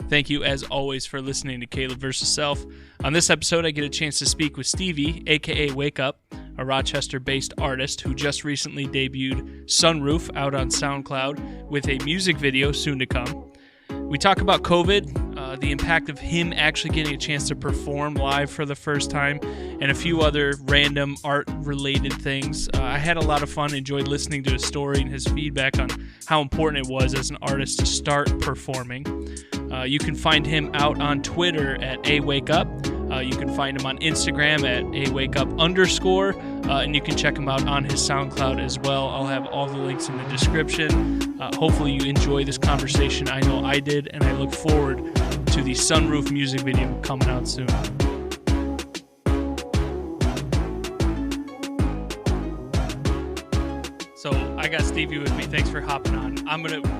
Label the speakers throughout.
Speaker 1: Thank you, as always, for listening to Caleb vs. Self. On this episode, I get a chance to speak with Stevie, AKA Wake, a Rochester-based artist who just recently debuted Sunroof out on SoundCloud with a music video soon to come. We talk about COVID, the impact of him actually getting a chance to perform live for the first time, and a few other random art-related things. I had a lot of fun, enjoyed listening to his story and his feedback on how important it was as an artist to start performing. You can find him out on Twitter at awakeup. You can find him on Instagram at awakeup_, and you can check him out on his SoundCloud as well. I'll have all the links in the description. Hopefully you enjoy this conversation. I know I did, and I look forward to the Sunroof music video coming out soon. So I got Stevie with me. Thanks for hopping on.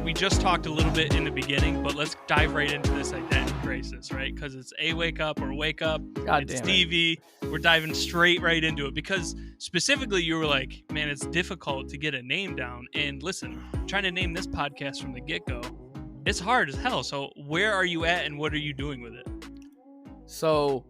Speaker 1: We just talked a little bit in the beginning, but let's dive right into this identity crisis, right? Because it's a wake up or wake up.
Speaker 2: God
Speaker 1: it's
Speaker 2: damn
Speaker 1: Stevie. We're diving straight right into it because specifically you were like, man, it's difficult to get a name down. And listen, trying to name this podcast from the get-go, it's hard as hell. So where are you at and what are you doing with it?
Speaker 2: So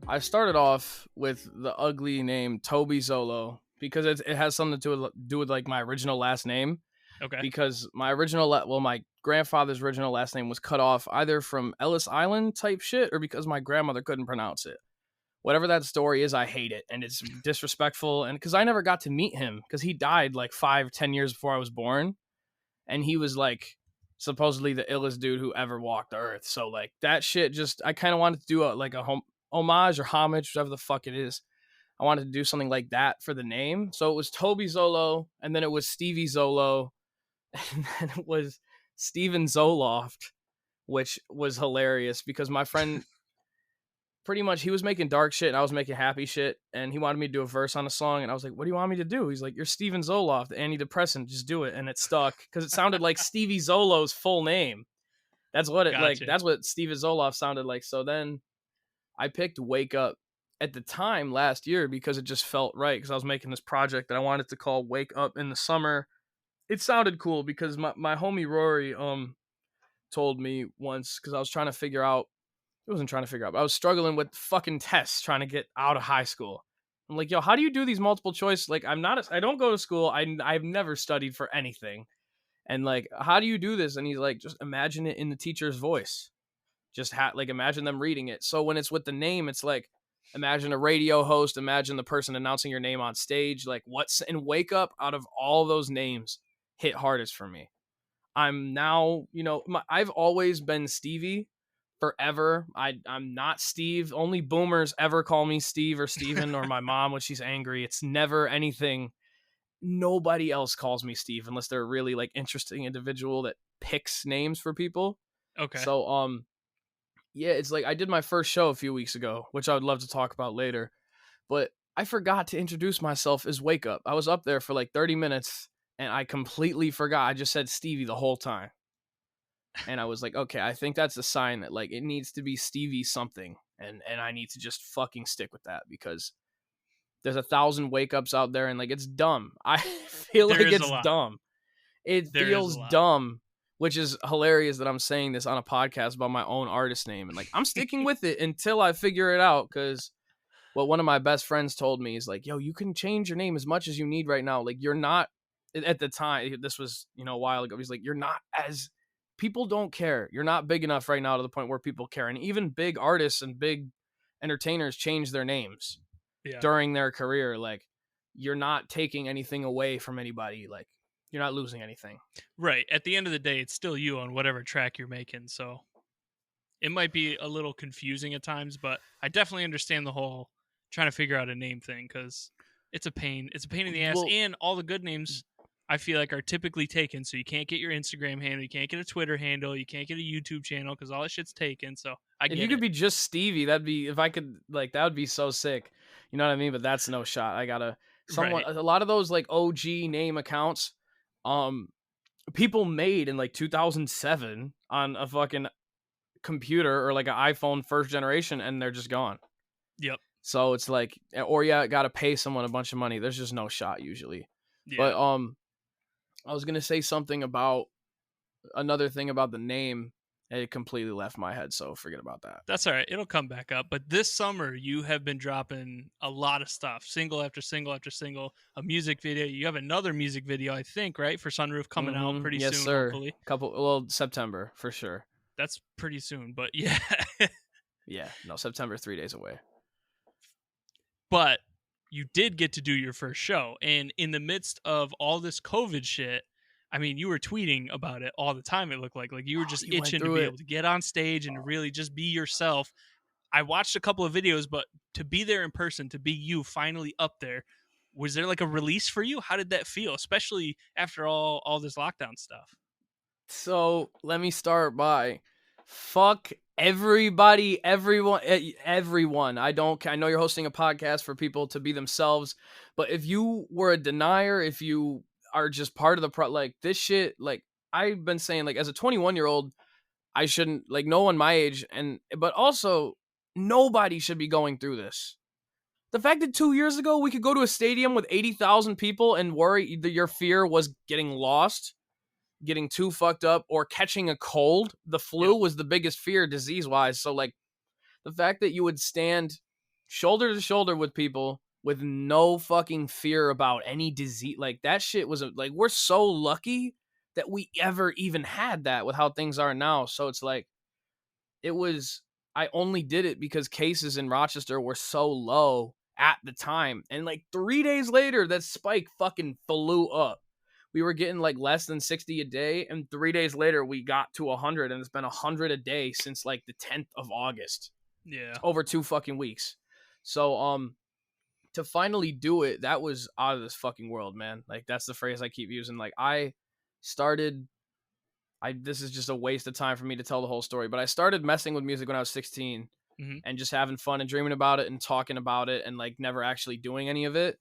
Speaker 2: I started off with the ugly name Toby Zolo because it has something to do with like my original last name.
Speaker 1: Okay.
Speaker 2: Because my my grandfather's original last name was cut off either from Ellis Island type shit or because my grandmother couldn't pronounce it. Whatever that story is, I hate it. And it's disrespectful. And because I never got to meet him because he died like 5-10 years before I was born. And he was like supposedly the illest dude who ever walked the earth. So like that shit I kind of wanted to do a homage or homage, whatever the fuck it is. I wanted to do something like that for the name. So it was Toby Zolo, and then it was Stevie Zolo, and then it was Steven Zoloft, which was hilarious because my friend, pretty much, he was making dark shit and I was making happy shit, and he wanted me to do a verse on a song, and I was like, what do you want me to do? He's like, you're Steven Zoloft, antidepressant, just do it. And it stuck because it sounded like Stevie Zolo's full name. That's what that's what Steven Zoloft sounded like. So then I picked Wake Up at the time last year because it just felt right because I was making this project that I wanted to call Wake Up in the Summer. It sounded cool because my homie Rory told me once because I was trying to figure out, I was struggling with fucking tests trying to get out of high school. I'm like, yo, how do you do these multiple choice? Like, I don't go to school. I've never studied for anything. And like, how do you do this? And he's like, just imagine it in the teacher's voice. Just imagine them reading it. So when it's with the name, it's like, imagine a radio host, imagine the person announcing your name on stage. Like and Wake Up out of all those names hit hardest for me. I'm now, I've always been Stevie forever. I'm not Steve. Only boomers ever call me Steve or Steven or my mom when she's angry. It's never anything. Nobody else calls me Steve unless they're a really like interesting individual that picks names for people.
Speaker 1: Okay.
Speaker 2: So, yeah, it's like I did my first show a few weeks ago, which I would love to talk about later. But I forgot to introduce myself as Wake Up. I was up there for like 30 minutes and I completely forgot. I just said Stevie the whole time. And I was like, okay, I think that's a sign that like it needs to be Stevie something. And I need to just fucking stick with that because there's 1,000 Wake Ups out there and like it's dumb. I feel like it's dumb. It feels dumb. Which is hilarious that I'm saying this on a podcast about my own artist name. And like, I'm sticking with it until I figure it out. Cause what one of my best friends told me is like, yo, you can change your name as much as you need right now. Like you're not at the time, this was, a while ago. He's like, you're not people don't care. You're not big enough right now to the point where people care. And even big artists and big entertainers change their names during their career. Like you're not taking anything away from anybody. Like, you're not losing anything.
Speaker 1: Right. At the end of the day, it's still you on whatever track you're making. So it might be a little confusing at times, but I definitely understand the whole trying to figure out a name thing because it's a pain. It's a pain in the ass. And all the good names I feel like are typically taken. So you can't get your Instagram handle. You can't get a Twitter handle. You can't get a YouTube channel because all that shit's taken. So
Speaker 2: if you could be just Stevie, that would be so sick. You know what I mean? But that's no shot. I gotta a lot of those like OG name accounts. People made in like 2007 on a fucking computer or like an iPhone first generation and they're just gone.
Speaker 1: Yep.
Speaker 2: So it's like, or got to pay someone a bunch of money. There's just no shot usually. Yeah. But I was going to say something about another thing about the name It completely left my head, so forget about that.
Speaker 1: That's all right. It'll come back up. But this summer, you have been dropping a lot of stuff, single after single after single, a music video. You have another music video, I think, right, for Sunroof coming out pretty
Speaker 2: Yes,
Speaker 1: soon,
Speaker 2: sir.
Speaker 1: hopefully.
Speaker 2: September for sure.
Speaker 1: That's pretty soon, but yeah.
Speaker 2: Yeah, no, September, 3 days away.
Speaker 1: But you did get to do your first show. And in the midst of all this COVID shit, I mean, you were tweeting about it all the time, it looked like. Like, you were just itching to be able to get on stage and to really just be yourself. I watched a couple of videos, but to be there in person, to be you finally up there, was there like a release for you? How did that feel, especially after all this lockdown stuff?
Speaker 2: So let me start by fuck everybody, everyone. I know you're hosting a podcast for people to be themselves, but if you were a denier, if you are just part of the like this shit, like I've been saying, like as a 21-year-old, I shouldn't, like no one my age, but also nobody should be going through this. The fact that 2 years ago we could go to a stadium with 80,000 people and worry that your fear was getting lost, getting too fucked up, or catching a cold. The flu was the biggest fear disease-wise. So, like, the fact that you would stand shoulder to shoulder with people with no fucking fear about any disease, like, that shit was, like, we're so lucky that we ever even had that with how things are now. So it's like, I only did it because cases in Rochester were so low at the time. And, like, 3 days later, that spike fucking flew up. We were getting like less than 60 a day, and 3 days later we got to 100, and it's been 100 a day since like the 10th of August.
Speaker 1: Yeah,
Speaker 2: over 2 fucking weeks. So to finally do it, that was out of this fucking world, man. Like, that's the phrase I keep using. Like, this is just a waste of time for me to tell the whole story, but I started messing with music when I was 16 and just having fun and dreaming about it and talking about it and like never actually doing any of it.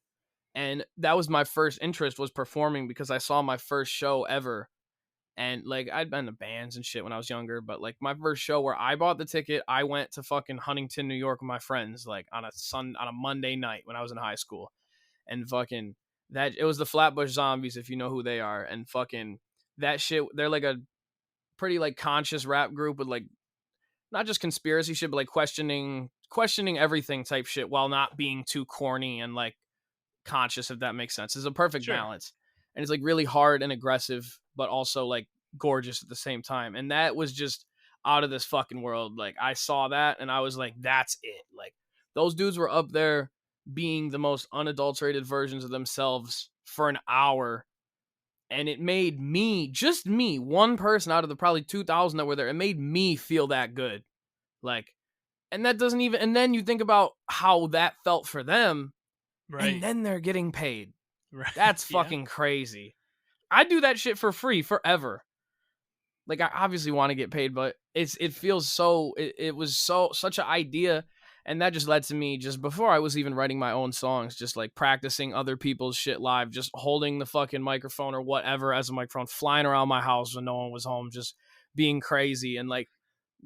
Speaker 2: And that was my first interest, was performing, because I saw my first show ever. And like, I'd been to bands and shit when I was younger, but like my first show where I bought the ticket, I went to fucking Huntington, New York with my friends, like on a Monday night when I was in high school. And fucking it was the Flatbush Zombies, if you know who they are. And fucking that shit, they're like a pretty like conscious rap group with like not just conspiracy shit, but like questioning everything type shit while not being too corny and like conscious, if that makes sense. It's a perfect balance. And it's like really hard and aggressive, but also like gorgeous at the same time. And that was just out of this fucking world. Like, I saw that and I was like, that's it. Like, those dudes were up there being the most unadulterated versions of themselves for an hour. And it made me, just me, one person out of the probably 2,000 that were there, it made me feel that good. Like, and that doesn't even, and then you think about how that felt for them. Right. And then they're getting paid. Right. That's fucking crazy. I do that shit for free forever. Like, I obviously want to get paid, but it feels so, it was such an idea. And that just led to me, just before I was even writing my own songs, just like practicing other people's shit live, just holding the fucking microphone or whatever as a microphone, flying around my house when no one was home, just being crazy. And like,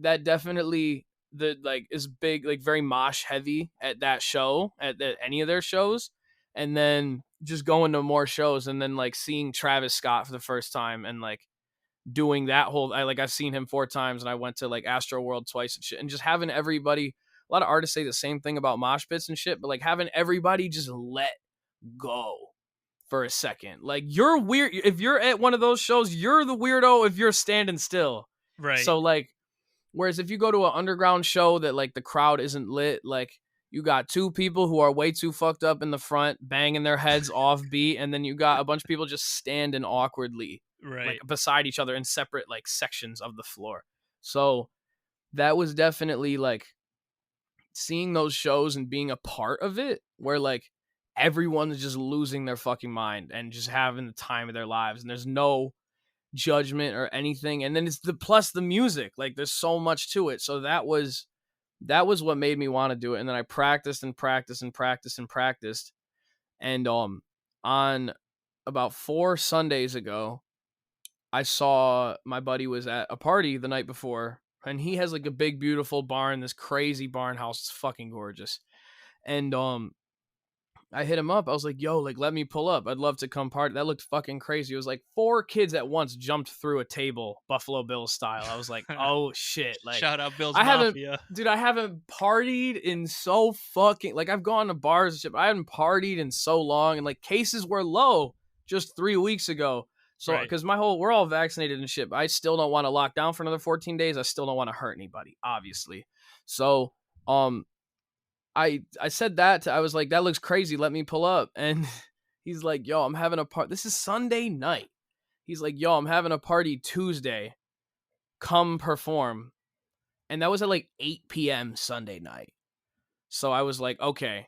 Speaker 2: that definitely is big, like very mosh heavy at that show, at any of their shows. And then just going to more shows, and then like seeing Travis Scott for the first time and like doing that whole, I've seen him 4 times, and I went to like Astro World twice and shit, and just having everybody, a lot of artists say the same thing about mosh pits and shit, but like having everybody just let go for a second. Like, you're weird if you're at one of those shows, you're the weirdo if you're standing still. Right. So like, whereas if you go to an underground show that like the crowd isn't lit, like you got 2 people who are way too fucked up in the front banging their heads off beat, and then you got a bunch of people just standing awkwardly, right, like beside each other in separate like sections of the floor. So that was definitely like seeing those shows and being a part of it, where like everyone is just losing their fucking mind and just having the time of their lives, and there's no judgment or anything. And then it's plus the music, like there's so much to it. So that was what made me want to do it. And then I practiced and practiced and practiced and practiced. And on about 4 Sundays ago, I saw my buddy was at a party the night before, and he has like a big beautiful barn, this crazy barn house. It's fucking gorgeous. And I hit him up. I was like, yo, like, let me pull up. I'd love to come party. That looked fucking crazy. It was like 4 kids at once jumped through a table, Buffalo Bills style. I was like, oh shit. Like,
Speaker 1: Shout out Bills
Speaker 2: I haven't,
Speaker 1: Mafia.
Speaker 2: dude, I haven't partied in so fucking, like, I've gone to bars and shit, but I haven't partied in so long. And like, cases were low just 3 weeks ago. So,
Speaker 1: Right.
Speaker 2: because we're all vaccinated and shit, but I still don't want to lock down for another 14 days. I still don't want to hurt anybody, obviously. So, I said that I was like, that looks crazy. Let me pull up. And he's like, yo, I'm having a party. This is Sunday night. He's like, yo, I'm having a party Tuesday. Come perform. And that was at like 8 p.m. Sunday night. So I was like, okay,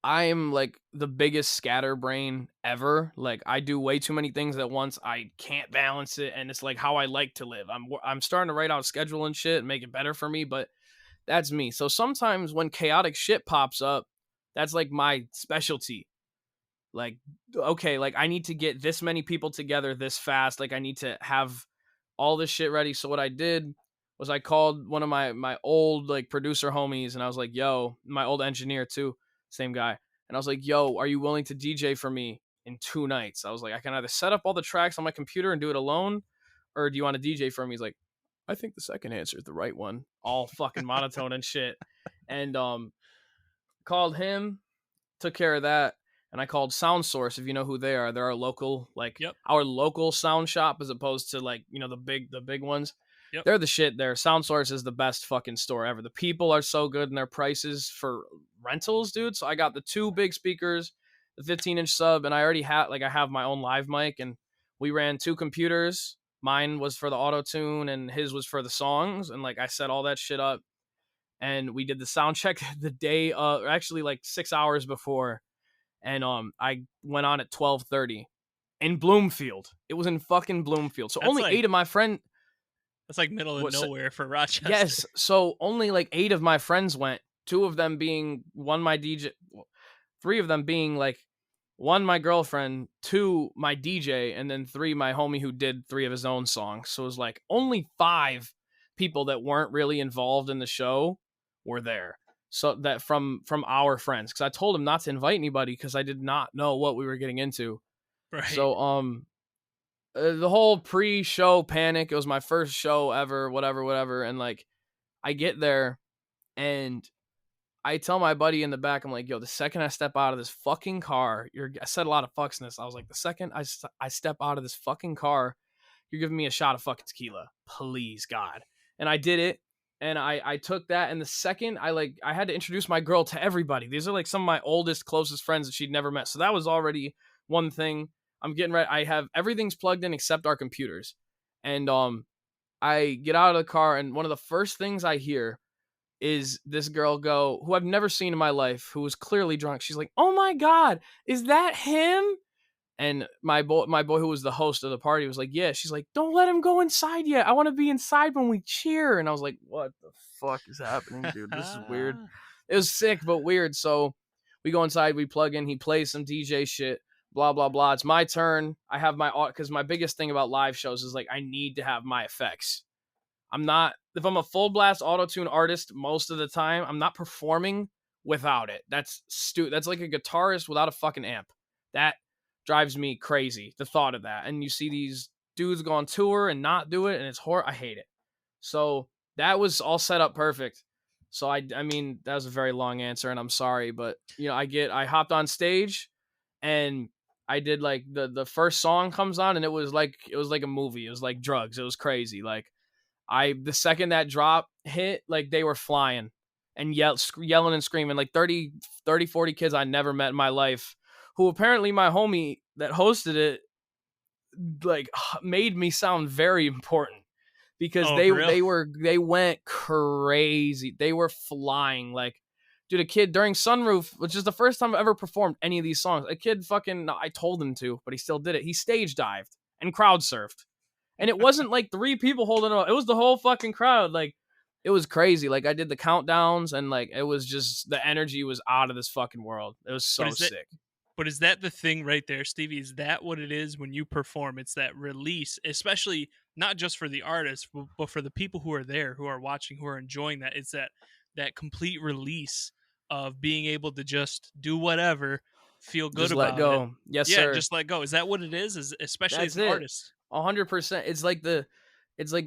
Speaker 2: I am like the biggest scatterbrain ever. Like, I do way too many things at once. I can't balance it. And it's like how I like to live. I'm starting to write out schedule and shit and make it better for me. But that's me. So sometimes when chaotic shit pops up, that's like my specialty. Like, okay, like I need to get this many people together this fast. Like, I need to have all this shit ready. So what I did was I called one of my old like producer homies, and I was like, yo, my old engineer too, same guy. And I was like, yo, are you willing to DJ for me in 2 nights? I was like, I can either set up all the tracks on my computer and do it alone, or do you want to DJ for me? He's like, I think the second answer is the right one. All fucking monotone and shit. And called him, took care of that. And I called Sound Source, if you know who they are. They're our local, like
Speaker 1: Yep.
Speaker 2: our local sound shop, as opposed to like, you know, the big ones.
Speaker 1: Yep.
Speaker 2: They're the shit there. Sound Source is the best fucking store ever. The people are so good, and their prices for rentals, dude. So I got the 2 big speakers, the 15-inch sub, and I already had I have my own live mic, and we ran 2 computers. Mine was for the auto tune, and his was for the songs, and like I set all that shit up, and we did the sound check the day, actually like 6 hours before, and I went on at 12:30 in Bloomfield. It was in fucking Bloomfield, so
Speaker 1: That's
Speaker 2: only
Speaker 1: like
Speaker 2: 8 of my friends.
Speaker 1: That's like middle of nowhere for Rochester.
Speaker 2: Yes, so only like 8 of my friends went. 2 of them being one my DJ, 3 of them being like 1 my girlfriend, 2 my DJ, and then 3 my homie who did 3 of his own songs. So it was like only 5 people that weren't really involved in the show were there. So that from our friends, because I told him not to invite anybody because I did not know what we were getting into.
Speaker 1: Right.
Speaker 2: So the whole pre-show panic. It was my first show ever, whatever, and like I get there and I tell my buddy in the back, I'm like, yo, the second I step out of this fucking car, I said a lot of fucks in this. I was like, the second I step out of this fucking car, you're giving me a shot of fucking tequila, please, God. And I did it, and I took that, and the second I had to introduce my girl to everybody. These are like some of my oldest, closest friends that she'd never met. So that was already one thing. I'm getting ready. I have everything's plugged in except our computers. And I get out of the car, and one of the first things I hear is this girl go, who I've never seen in my life, who was clearly drunk. She's like, "Oh my God, is that him?" And my boy who was the host of the party was like, "Yeah." She's like, "Don't let him go inside yet. I want to be inside when we cheer." And I was like, "What the fuck is happening, dude? This is weird." It was sick, but weird. So we go inside, we plug in, he plays some DJ shit, blah, blah, blah. It's my turn. I have because my biggest thing about live shows is like, I need to have my effects. If I'm a full blast auto-tune artist most of the time, I'm not performing without it. That's That's like a guitarist without a fucking amp. That drives me crazy, the thought of that. And you see these dudes go on tour and not do it, and it's horrible. I hate it. So that was all set up perfect. So I mean, that was a very long answer, and I'm sorry, but you know, I hopped on stage, and I did like the first song comes on, and it was like a movie. It was like drugs. It was crazy. Like the second that drop hit, like they were flying and yelling and screaming, like 30, 40 kids I never met in my life, who apparently my homie that hosted it, like, made me sound very important because they went crazy. They were flying. Like, dude, a kid during Sunroof, which is the first time I've ever performed any of these songs, a kid I told him to, but he still did it. He stage dived and crowd surfed. And it wasn't like 3 people holding it up. It was the whole fucking crowd. Like, it was crazy. Like, I did the countdowns, and like, it was just, the energy was out of this fucking world. It was so sick.
Speaker 1: But is that the thing right there, Stevie? Is that what it is when you perform? It's that release, especially not just for the artist, but for the people who are there, who are watching, who are enjoying that. It's that complete release of being able to just do whatever, feel good
Speaker 2: Just let
Speaker 1: about it.
Speaker 2: go. Yes,
Speaker 1: Yeah,
Speaker 2: sir.
Speaker 1: just let go. Is that what it is especially as
Speaker 2: That's
Speaker 1: an
Speaker 2: it.
Speaker 1: artist?
Speaker 2: 100%. It's like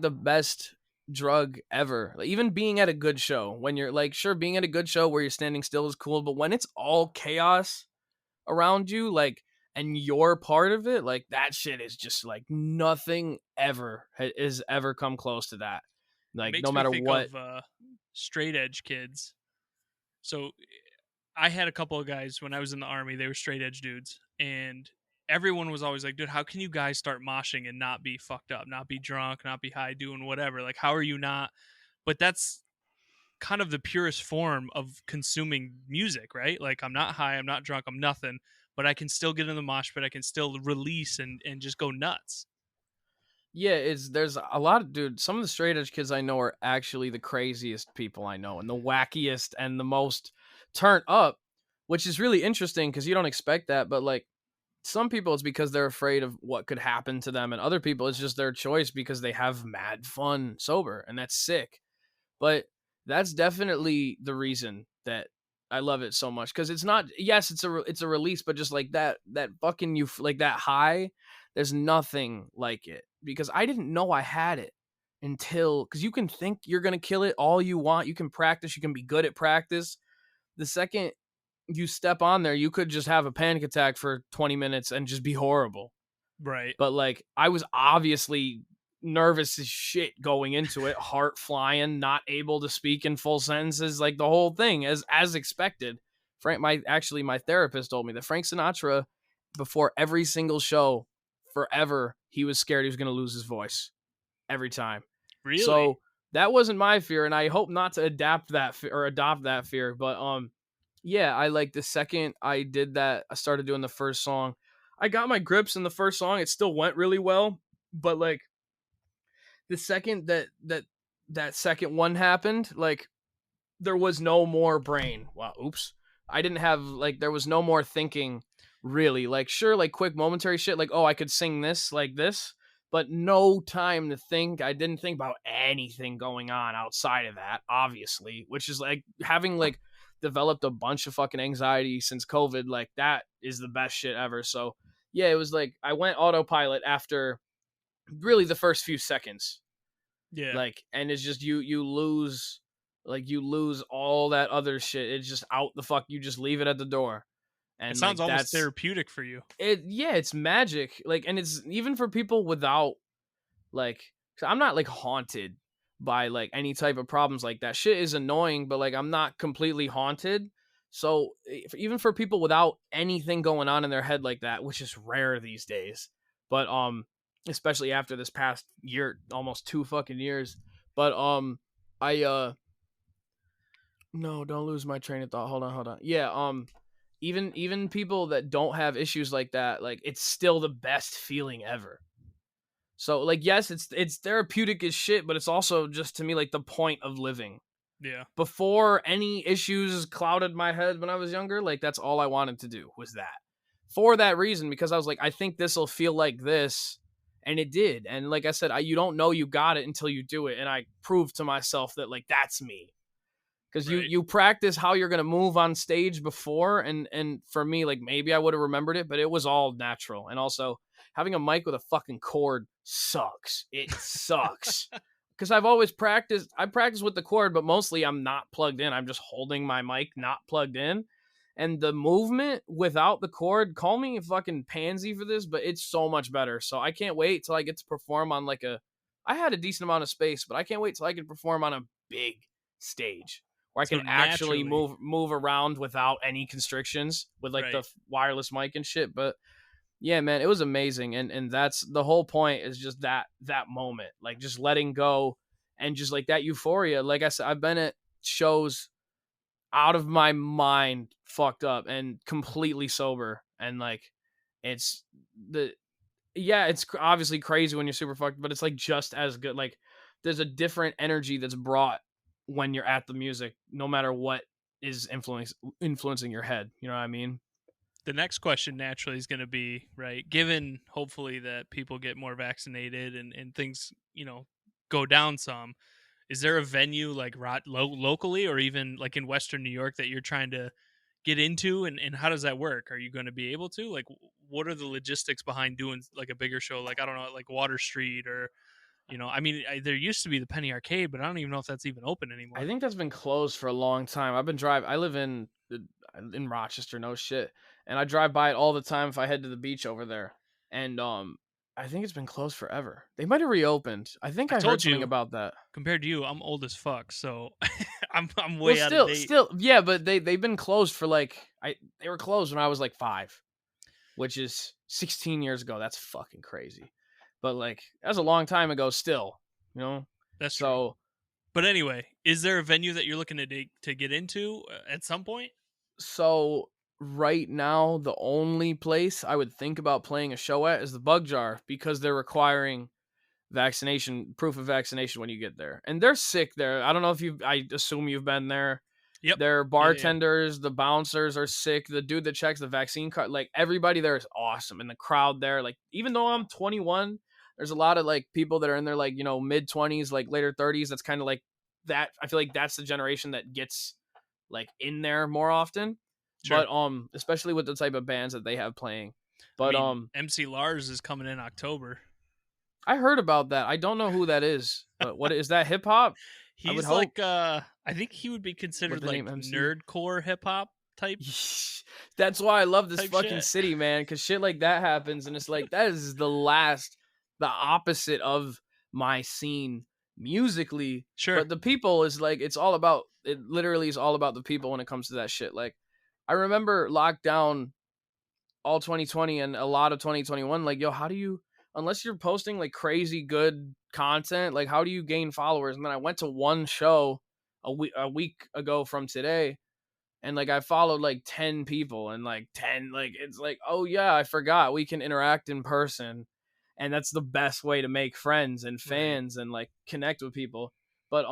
Speaker 2: the best drug ever. Like, even being at a good show, when you're like, sure, being at a good show where you're standing still is cool, but when it's all chaos around you, like, and you're part of it, like, that shit is just like nothing ever has ever come close to that.
Speaker 1: It
Speaker 2: Like, no
Speaker 1: makes me
Speaker 2: matter
Speaker 1: think
Speaker 2: what.
Speaker 1: of straight edge kids. So I had a couple of guys when I was in the army, they were straight edge dudes, and everyone was always like, dude, how can you guys start moshing and not be fucked up, not be drunk, not be high, doing whatever? Like, how are you not? But that's kind of the purest form of consuming music, right? Like, I'm not high, I'm not drunk, I'm nothing, but I can still get in the mosh pit, I can still release and just go nuts.
Speaker 2: Yeah, it's there's a lot of dude. Some of the straight edge kids I know are actually the craziest people I know, and the wackiest and the most turned up, which is really interesting because you don't expect that. But like some people, it's because they're afraid of what could happen to them, and other people, it's just their choice because they have mad fun sober, and that's sick. But that's definitely the reason that I love it so much because it's not. Yes, it's a release, but just like that fucking you like that high. There's nothing like it because I didn't know I had it until because you can think you're gonna kill it all you want. You can practice. You can be good at practice. The second you step on there, you could just have a panic attack for 20 minutes and just be horrible.
Speaker 1: Right.
Speaker 2: But like I was obviously nervous as shit going into it, heart flying, not able to speak in full sentences, like the whole thing as expected. My therapist told me that Frank Sinatra, before every single show, forever, he was scared he was going to lose his voice every time.
Speaker 1: Really?
Speaker 2: So that wasn't my fear, and I hope not to adapt that or adopt that fear. But yeah, I like the second I did that, I started doing the first song. I got my grips in the first song. It still went really well, but like the second that second one happened, like there was no more brain. Wow, oops. I didn't have like there was no more thinking really. Like sure, like quick momentary shit like oh, I could sing this like this, but no time to think. I didn't think about anything going on outside of that, obviously, which is like having like developed a bunch of fucking anxiety since COVID, like that is the best shit ever. So, yeah, it was like I went autopilot after really the first few seconds,
Speaker 1: Yeah.
Speaker 2: like, and it's just you lose, like you lose all that other shit. It's just out the fuck. You just leave it at the door,
Speaker 1: It
Speaker 2: and
Speaker 1: sounds
Speaker 2: like
Speaker 1: almost
Speaker 2: that's
Speaker 1: therapeutic for you.
Speaker 2: it. Yeah, it's magic. Like, and it's even for people without like. 'Cause I'm not like haunted by like any type of problems like that. Shit is annoying, but like I'm not completely haunted. So even for people without anything going on in their head like that, which is rare these days, but especially after this past year, almost 2 fucking years. But I no, don't lose my train of thought. Hold on. Yeah, even people that don't have issues like that, like it's still the best feeling ever. So like yes, it's therapeutic as shit, but it's also just to me like the point of living.
Speaker 1: Yeah.
Speaker 2: Before any issues clouded my head when I was younger, like that's all I wanted to do was that. For that reason, because I was like, I think this will feel like this, and it did. And like I said, you don't know you got it until you do it, and I proved to myself that like that's me. Because
Speaker 1: Right.
Speaker 2: you practice how you're gonna move on stage before, and for me, like maybe I would have remembered it, but it was all natural. And also having a mic with a fucking cord sucks. It sucks because I've always practiced. I practice with the cord, but mostly I'm not plugged in. I'm just holding my mic, not plugged in. And the movement without the cord, call me a fucking pansy for this, but it's so much better. So I can't wait till I get to perform on like a. I had a decent amount of space, but I can't wait till I can perform on a big stage where I
Speaker 1: So
Speaker 2: can actually
Speaker 1: naturally.
Speaker 2: move around without any constrictions with like the
Speaker 1: Right.
Speaker 2: wireless mic and shit. But yeah, man, it was amazing, and that's the whole point is just that moment, like just letting go and just like that euphoria. Like I said, I've been at shows out of my mind, fucked up, and completely sober, and like it's the yeah, it's obviously crazy when you're super fucked, but it's like just as good. Like there's a different energy that's brought when you're at the music, no matter what is influencing your head. You know what I mean?
Speaker 1: The next question naturally is going to be, right, given hopefully that people get more vaccinated and things, go down some, Is there a venue like locally or even like in Western New York that you're trying to get into, and how does that work? Are you going to be able to like what are the logistics behind doing like a bigger show like I don't know like Water Street or I mean there used to be the Penny Arcade, but I don't even know if that's even open
Speaker 2: I
Speaker 1: anymore.
Speaker 2: think that's been closed for a long time. I live in Rochester, no shit, and I drive by it all the time if I head to the beach over there. And I think it's been closed forever. They might have reopened. I think
Speaker 1: I
Speaker 2: I heard
Speaker 1: told
Speaker 2: something
Speaker 1: you
Speaker 2: about that.
Speaker 1: compared to you, I'm old as fuck, so I'm
Speaker 2: Well,
Speaker 1: way out of
Speaker 2: still,
Speaker 1: date.
Speaker 2: still, yeah, but they've been closed for like they were closed when I was like 5, which is 16 years ago. That's fucking crazy. But like that's a long time ago still, you know?
Speaker 1: That's true.
Speaker 2: So
Speaker 1: But anyway, is there a venue that you're looking to get into at some point?
Speaker 2: so right now the only place I would think about playing a show at is the Bug Jar because they're requiring vaccination proof of vaccination when you get there. And they're sick there. I don't know if I assume you've been there.
Speaker 1: Yep.
Speaker 2: Their
Speaker 1: Yeah.
Speaker 2: bartenders, the bouncers are sick. The dude that checks the vaccine card, like everybody there is awesome. And the crowd there, like even though I'm 21, there's a lot of like people that are in their like, mid 20s, like later 30s. That's kind of like that. I feel like that's the generation that gets like in there more often.
Speaker 1: Sure.
Speaker 2: But especially with the type of bands that they have playing.
Speaker 1: I
Speaker 2: But
Speaker 1: mean, MC Lars is coming in October.
Speaker 2: I heard about that. I don't know who that is. But what is that, hip hop? I would
Speaker 1: He's
Speaker 2: hope
Speaker 1: like I think he would be
Speaker 2: with
Speaker 1: considered
Speaker 2: the name
Speaker 1: like
Speaker 2: MC.
Speaker 1: nerdcore hip hop type
Speaker 2: That's why I love this
Speaker 1: type
Speaker 2: fucking
Speaker 1: shit.
Speaker 2: city, man, because shit like that happens, and it's like that is the opposite of my scene musically.
Speaker 1: Sure.
Speaker 2: But the people is like it literally is all about the people when it comes to that shit. Like I remember lockdown all 2020 and a lot of 2021, like, yo, how do you, unless you're posting like crazy good content, like how do you gain followers? And then I went to one show a week ago from today, and like I followed like 10 people, and like 10, like it's like, oh yeah, I forgot we can interact in person, and that's the best way to make friends and
Speaker 1: Right.
Speaker 2: fans and like connect with people. But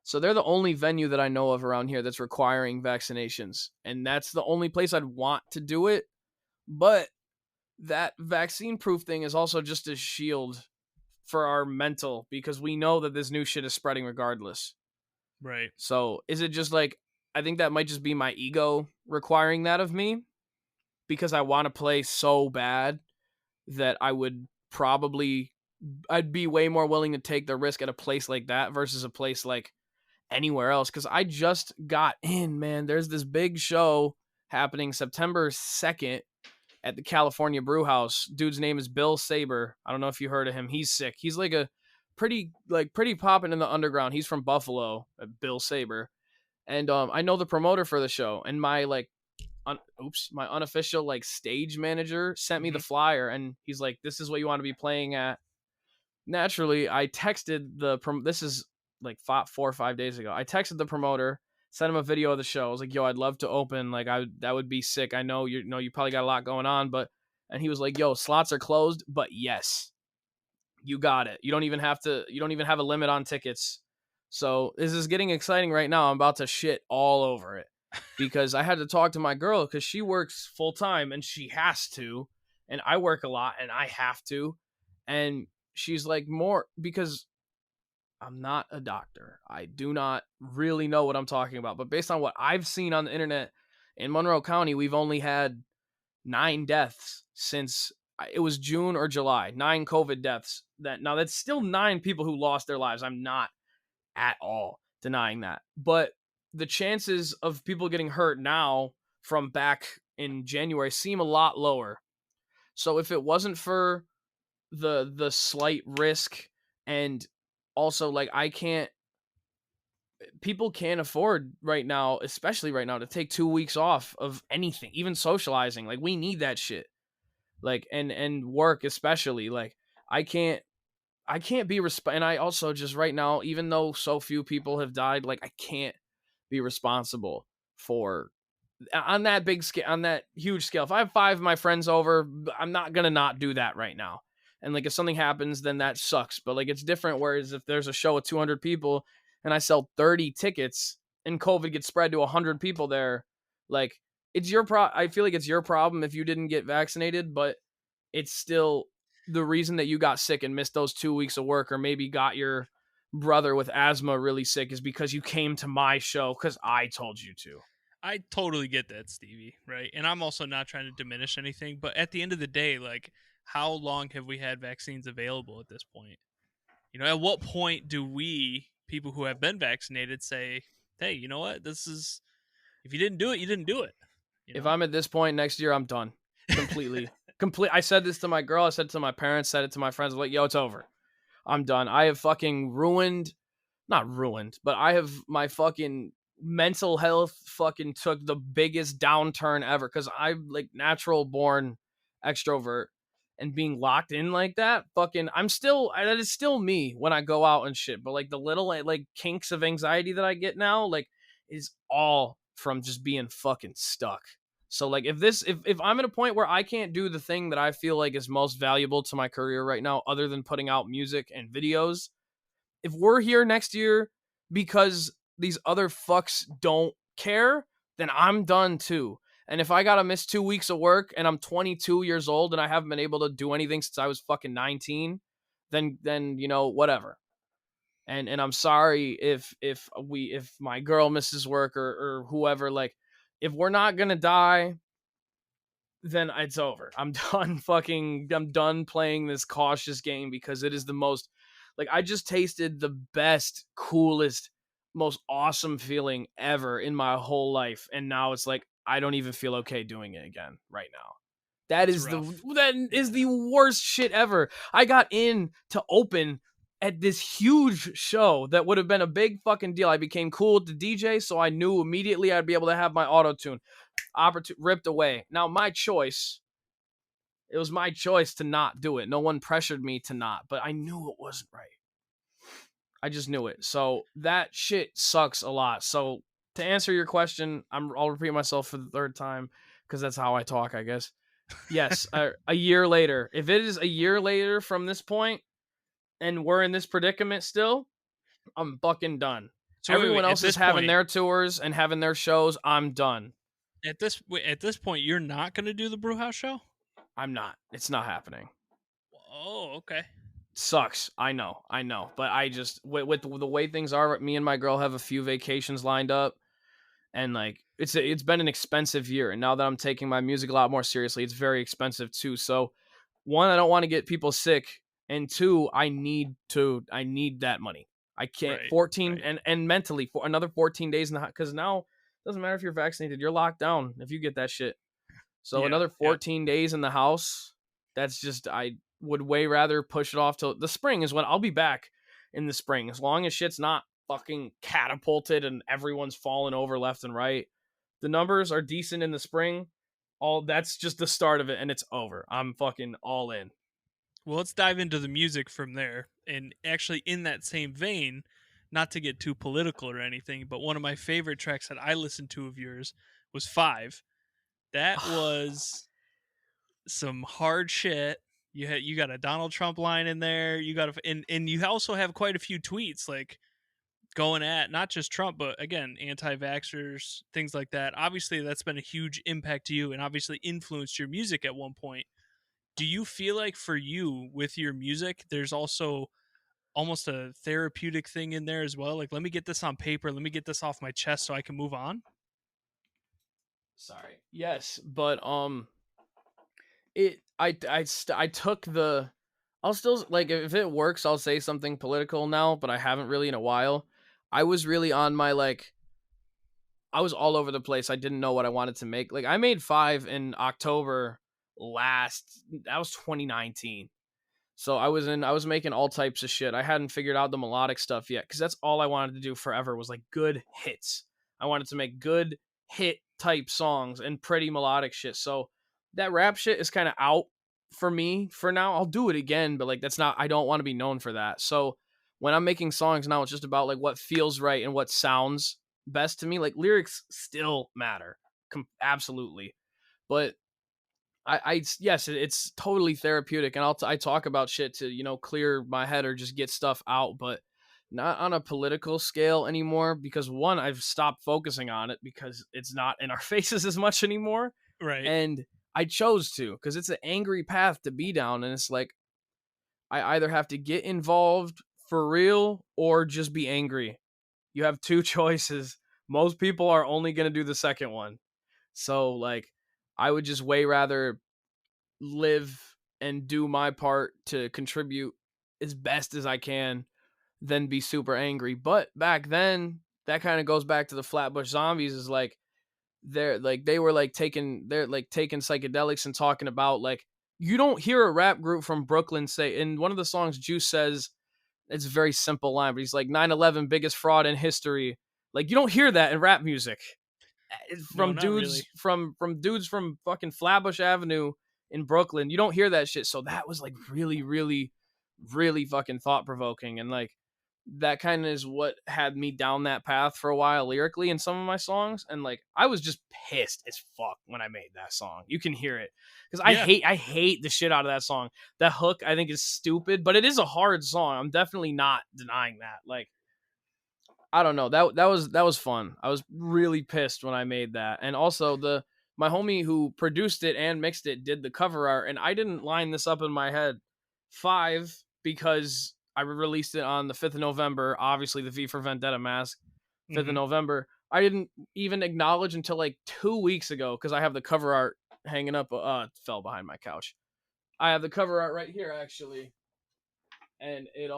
Speaker 2: so they're the only venue that I know of around here that's requiring vaccinations, and that's the only place I'd want to do it. But that vaccine proof thing is also just a shield for our mental, because we know that this new shit is spreading regardless.
Speaker 1: Right.
Speaker 2: So is it just like, I think that might just be my ego requiring that of me, because I want to play so bad that I'd be way more willing to take the risk at a place like that versus a place like anywhere else. Because I just got in, man. There's this big show happening September 2nd at the California Brew House. Dude's name is Bill Saber. I don't know if you heard of him. He's sick. He's like a pretty popping in the underground. He's from Buffalo, Bill Saber. And I know the promoter for the show, and my like my unofficial like stage manager sent me the flyer, and he's like, this is what you want to be playing at. Naturally, I texted this is like 4 or 5 days ago. I texted the promoter, sent him a video of the show. I was like, yo, I'd love to open. Like, that would be sick. I know you probably got a lot going on, but, and he was like, yo, slots are closed, but yes, you got it. You don't even have a limit on tickets. So this is getting exciting right now. I'm about to shit all over it because I had to talk to my girl because she works full time and she has to, and I work a lot and I have to. And she's like, more because I'm not a doctor. I do not really know what I'm talking about. But based on what I've seen on the internet, in Monroe County, we've only had 9 deaths since it was June or July. 9 COVID deaths. That's still 9 people who lost their lives. I'm not at all denying that. But the chances of people getting hurt now from back in January seem a lot lower. So if it wasn't for the slight risk, and also like people can't afford right now, especially right now, to take 2 weeks off of anything, even socializing. Like we need that shit. Like and work especially. Like I can't be and I also just right now, even though so few people have died, like I can't be responsible for on that big scale, on that huge scale. If I have 5 of my friends over, I'm not gonna not do that right now. And like if something happens, then that sucks. But like it's different. Whereas if there's a show with 200 people and I sell 30 tickets and COVID gets spread to 100 people there, like it's your I feel like it's your problem if you didn't get vaccinated, but it's still the reason that you got sick and missed those 2 weeks of work, or maybe got your brother with asthma really sick is because you came to my show because I told you to.
Speaker 1: I totally get that, Stevie, right? And I'm also not trying to diminish anything, but at the end of the day, like, how long have we had vaccines available at this point? You know, at what point do we, people who have been vaccinated, say, hey, you know what? This is, if you didn't do it, you didn't do it. You
Speaker 2: If
Speaker 1: know?
Speaker 2: I'm at this point next year, I'm done completely. I said this to my girl. I said it to my parents. Said it to my friends. I'm like, yo, it's over. I'm done. I have fucking not ruined, but I have my fucking mental health fucking took the biggest downturn ever because I'm like natural born extrovert and being locked in like that. Fucking, that is still me when I go out and shit. But like the little like kinks of anxiety that I get now, like is all from just being fucking stuck. So like if I'm at a point where I can't do the thing that I feel like is most valuable to my career right now, other than putting out music and videos, if we're here next year because these other fucks don't care, then I'm done too. And if I gotta miss 2 weeks of work and I'm 22 years old and I haven't been able to do anything since I was fucking 19, then you know, whatever. And I'm sorry if my girl misses work or whoever. Like, if we're not gonna die, then it's over. I'm done playing this cautious game because it is the most, like, I just tasted the best, coolest, most awesome feeling ever in my whole life. And now it's like, I don't even feel okay doing it again right now. That
Speaker 1: It's
Speaker 2: is
Speaker 1: rough.
Speaker 2: that is the worst shit ever. I got in to open at this huge show that would have been a big fucking deal. I became cool with the DJ, so I knew immediately I'd be able to have my auto tune ripped away. Now, my choice. It was my choice to not do it. No one pressured me to not, but I knew it wasn't right. I just knew it. So that shit sucks a lot. So to answer your question, I'll repeat myself for the third time because that's how I talk, I guess. Yes, a year later. If it is a year later from this point and we're in this predicament still, I'm fucking done.
Speaker 1: So
Speaker 2: Everyone
Speaker 1: wait,
Speaker 2: else is having their tours and having their shows. I'm done.
Speaker 1: at this point, you're not going to do the Brewhouse show?
Speaker 2: I'm not. It's not happening.
Speaker 1: Oh, okay.
Speaker 2: Sucks. I know. But I just with the way things are, me and my girl have a few vacations lined up, and like it's been an expensive year. And now that I'm taking my music a lot more seriously, it's very expensive too. So, one, I don't want to get people sick, and two, I need that money. I can't
Speaker 1: Right,
Speaker 2: 14
Speaker 1: right.
Speaker 2: and mentally for another 14 days in the because now it doesn't matter if you're vaccinated, you're locked down if you get that shit. So
Speaker 1: Yeah,
Speaker 2: another
Speaker 1: yeah.
Speaker 2: 14 days in the house, that's just, I would way rather push it off till the spring is when I'll be back in the spring. As long as shit's not fucking catapulted and everyone's falling over left and right. The numbers are decent in the spring. That's just the start of it and it's over. I'm fucking all in.
Speaker 1: Well, let's dive into the music from there. And actually, in that same vein, not to get too political or anything, but one of my favorite tracks that I listened to of yours was Five. That was some hard shit. You got a Donald Trump line in there. You got and you also have quite a few tweets like going at not just Trump, but again, anti-vaxxers, things like that. Obviously, that's been a huge impact to you and obviously influenced your music at one point. Do you feel like for you with your music, there's also almost a therapeutic thing in there as well? Like, let me get this on paper. Let me get this off my chest so I can move on.
Speaker 2: Sorry. Yes, but I took the, I'll still, like, if it works I'll say something political now, but I haven't really in a while. I was really on my, like, I was all over the place. I didn't know what I wanted to make. Like, I made Five in October that was 2019. So I was making all types of shit. I hadn't figured out the melodic stuff yet because that's all I wanted to do forever was like good hits. I wanted to make good hit type songs and pretty melodic shit. So that rap shit is kind of out for me for now. I'll do it again, but like I don't want to be known for that. So when I'm making songs now, it's just about like what feels right and what sounds best to me. Like lyrics still matter, absolutely, but yes, it's totally therapeutic, and I talk about shit to clear my head or just get stuff out, but not on a political scale anymore because one, I've stopped focusing on it because it's not in our faces as much anymore,
Speaker 1: Right.
Speaker 2: and I chose to because it's an angry path to be down, and it's like I either have to get involved for real or just be angry. You have two choices. Most people are only going to do the second one. So, like, I would just way rather live and do my part to contribute as best as I can than be super angry. But back then, that kind of goes back to the Flatbush Zombies, is like, they were like taking psychedelics and talking about, like, you don't hear a rap group from Brooklyn say, in one of the songs, Juice says, it's a very simple line, but he's like, 9/11 biggest fraud in history. Like, you don't hear that in rap music
Speaker 1: No,
Speaker 2: from
Speaker 1: not
Speaker 2: dudes
Speaker 1: really.
Speaker 2: from fucking Flatbush Avenue in Brooklyn. You don't hear that shit. So that was like really, really, really fucking thought provoking, and like that kind of is what had me down that path for a while lyrically in some of my songs. And like I was just pissed as fuck when I made that song. You can hear it because
Speaker 1: Yeah.
Speaker 2: I hate the shit out of that song. That hook I think is stupid, but it is a hard song. I'm definitely not denying that. Like, I don't know. That was fun. I was really pissed when I made that. And also my homie who produced it and mixed it did the cover art, and I didn't line this up in my head. 5, because I released it on the 5th of November, obviously the V for Vendetta mask, 5th of
Speaker 1: Hmm.
Speaker 2: November. I didn't even acknowledge until like 2 weeks ago, cuz I have the cover art hanging up, it fell behind my couch. I have the cover art right here actually. And it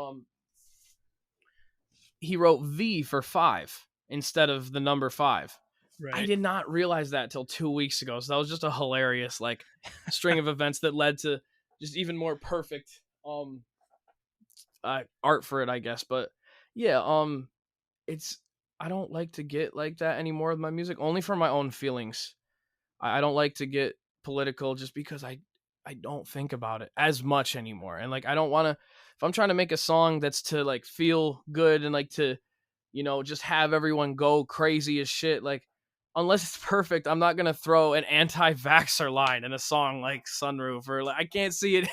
Speaker 2: he wrote V for 5 instead of the number 5. I
Speaker 1: Right.
Speaker 2: did not realize that till 2 weeks ago. So that was just a hilarious like string of events that led to just even more perfect art for it, I guess. But yeah, it's I don't like to get like that anymore with my music, only for my own feelings. I don't like to get political just because I don't think about it as much anymore. And like I don't want to, if I'm trying to make a song that's to like feel good and like to, just have everyone go crazy as shit, like unless it's perfect, I'm not going to throw an anti-vaxxer line in a song like Sunroof, or like I can't see it.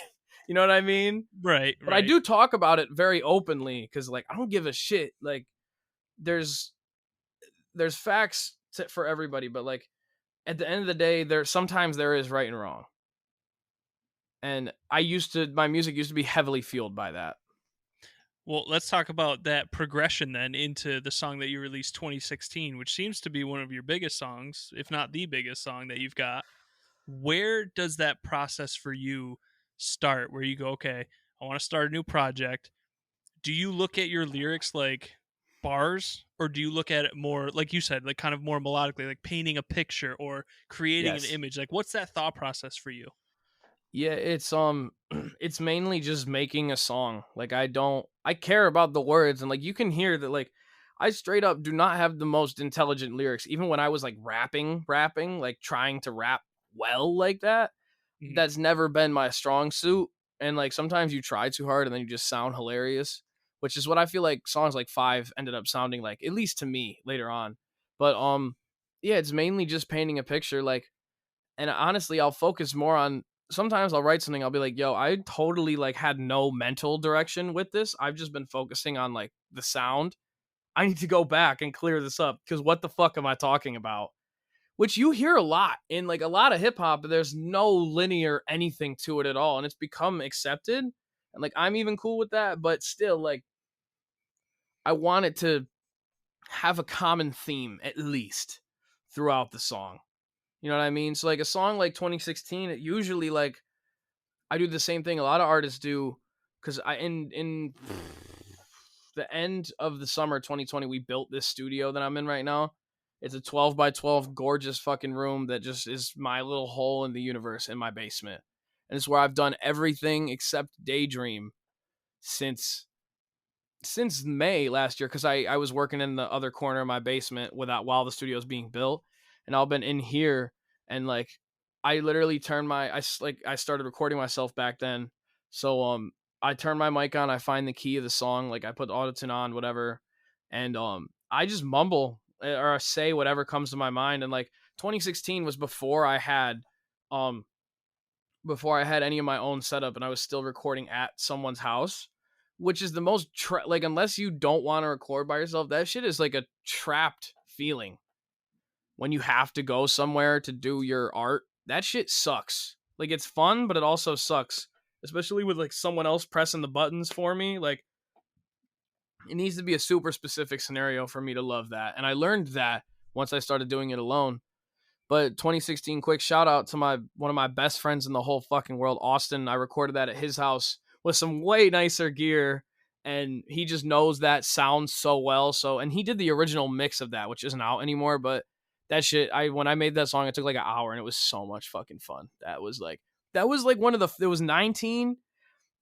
Speaker 2: You know what I mean?
Speaker 1: Right.
Speaker 2: But I
Speaker 1: Right.
Speaker 2: do talk about it very openly cuz like I don't give a shit. Like there's facts for everybody, but like at the end of the day, sometimes there is right and wrong. And my music used to be heavily fueled by that.
Speaker 1: Well, let's talk about that progression then into the song that you released 2016, which seems to be one of your biggest songs, if not the biggest song that you've got. Where does that process for you start? Where you go, okay, I want to start a new project. Do you look at your lyrics like bars, or do you look at it more like you said, like kind of more melodically, like painting a picture or creating an
Speaker 2: Yes.
Speaker 1: image? Like, what's that thought process for you?
Speaker 2: Yeah, it's it's mainly just making a song. Like I care about the words, and like you can hear that like I straight up do not have the most intelligent lyrics. Even when I was like rapping, like trying to rap well like that,
Speaker 1: Mhm.
Speaker 2: that's never been my strong suit. And like sometimes you try too hard and then you just sound hilarious, which is what I feel like songs like 5 ended up sounding like, at least to me later on. But yeah, it's mainly just painting a picture, like, and honestly, I'll focus more on, sometimes I'll write something, I'll be like, yo, I totally like had no mental direction with this. I've just been focusing on like the sound. I need to go back and clear this up because what the fuck am I talking about? Which you hear a lot in like a lot of hip hop. There's no linear anything to it at all, and it's become accepted. And like I'm even cool with that, but still, like I want it to have a common theme at least throughout the song. You know what I mean? So like a song like 2016, it usually like I do the same thing a lot of artists do, because I in the end of the summer 2020 we built this studio that I'm in right now. It's a 12 by 12 gorgeous fucking room that just is my little hole in the universe in my basement. And it's where I've done everything except daydream since May last year, because I was working in the other corner of my basement without while the studio was being built, and I've been in here. And like I literally turned I started recording myself back then, so I turn my mic on, I find the key of the song, like I put autotune on, whatever, and I just mumble or say whatever comes to my mind. And like 2016 was um before I had any of my own setup, and I was still recording at someone's house, which is the most like, unless you don't want to record by yourself, that shit is like a trapped feeling when you have to go somewhere to do your art. That shit sucks. Like it's fun, but it also sucks, especially with like someone else pressing the buttons for me. Like It needs to be a super specific scenario for me to love that. And I learned that once I started doing it alone. But 2016, quick shout out to one of my best friends in the whole fucking world, Austin. I recorded that at his house with some way nicer gear, and he just knows that sound so well. So, and he did the original mix of that, which isn't out anymore. But that shit, when I made that song, it took like an hour, and it was so much fucking fun. That was like one of the. It was 19,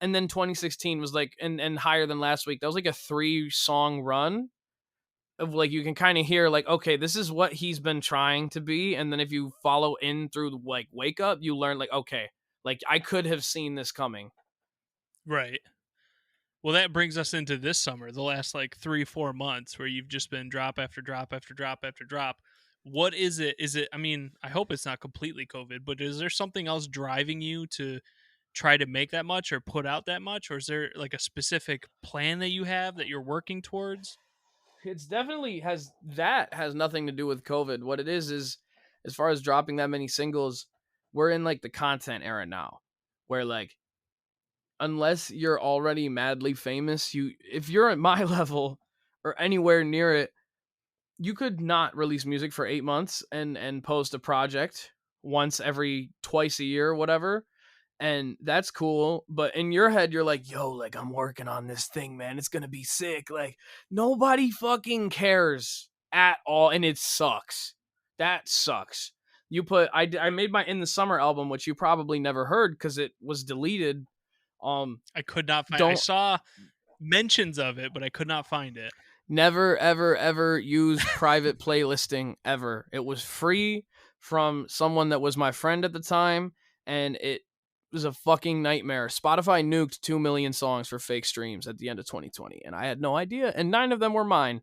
Speaker 2: and then 2016 was like and higher than last week. That was like a 3-song run of like you can kind of hear like, okay, this is what he's been trying to be, and then if you follow in through like Wake Up, you learn like, okay, like I could have seen this coming.
Speaker 1: Right. Well, that brings us into this summer, the last like 3-4 months where you've just been drop after drop after drop after drop. What is it? Is it, I mean, I hope it's not completely COVID, but is there something else driving you to try to make that much or put out that much? Or is there like a specific plan that you have that you're working towards?
Speaker 2: It's definitely has nothing to do with COVID. What it is as far as dropping that many singles, we're in like the content era now, where like unless you're already madly famous, if you're at my level or anywhere near it, you could not release music for 8 months and post a project twice a year or whatever, and that's cool. But in your head, you're like, yo, like I'm working on this thing, man. It's gonna be sick. Like nobody fucking cares at all, and it sucks. That sucks. I made my In the Summer album, which you probably never heard because it was deleted.
Speaker 1: I could not find. I
Speaker 2: Don't
Speaker 1: saw mentions of it, but I could not find it.
Speaker 2: Never, ever, ever use private playlisting ever. It was free from someone that was my friend at the time, and it was a fucking nightmare. Spotify nuked 2 million songs for fake streams at the end of 2020, and I had no idea, and 9 of them were mine.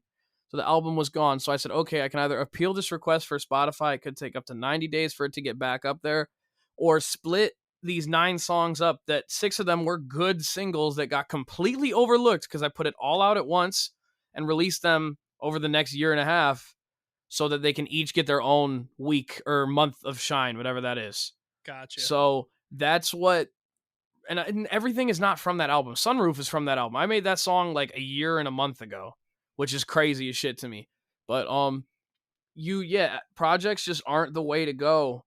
Speaker 2: So the album was gone. So I said, okay, I can either appeal this request for Spotify. It could take up to 90 days for it to get back up there, or split these 9 songs up that 6 of them were good singles that got completely overlooked because I put it all out at once and release them over the next year and a half so that they can each get their own week or month of shine, whatever that is.
Speaker 1: Gotcha.
Speaker 2: So that's what, and everything is not from that album. Sunroof is from that album. I made that song like a year and a month ago, which is crazy as shit to me. But projects just aren't the way to go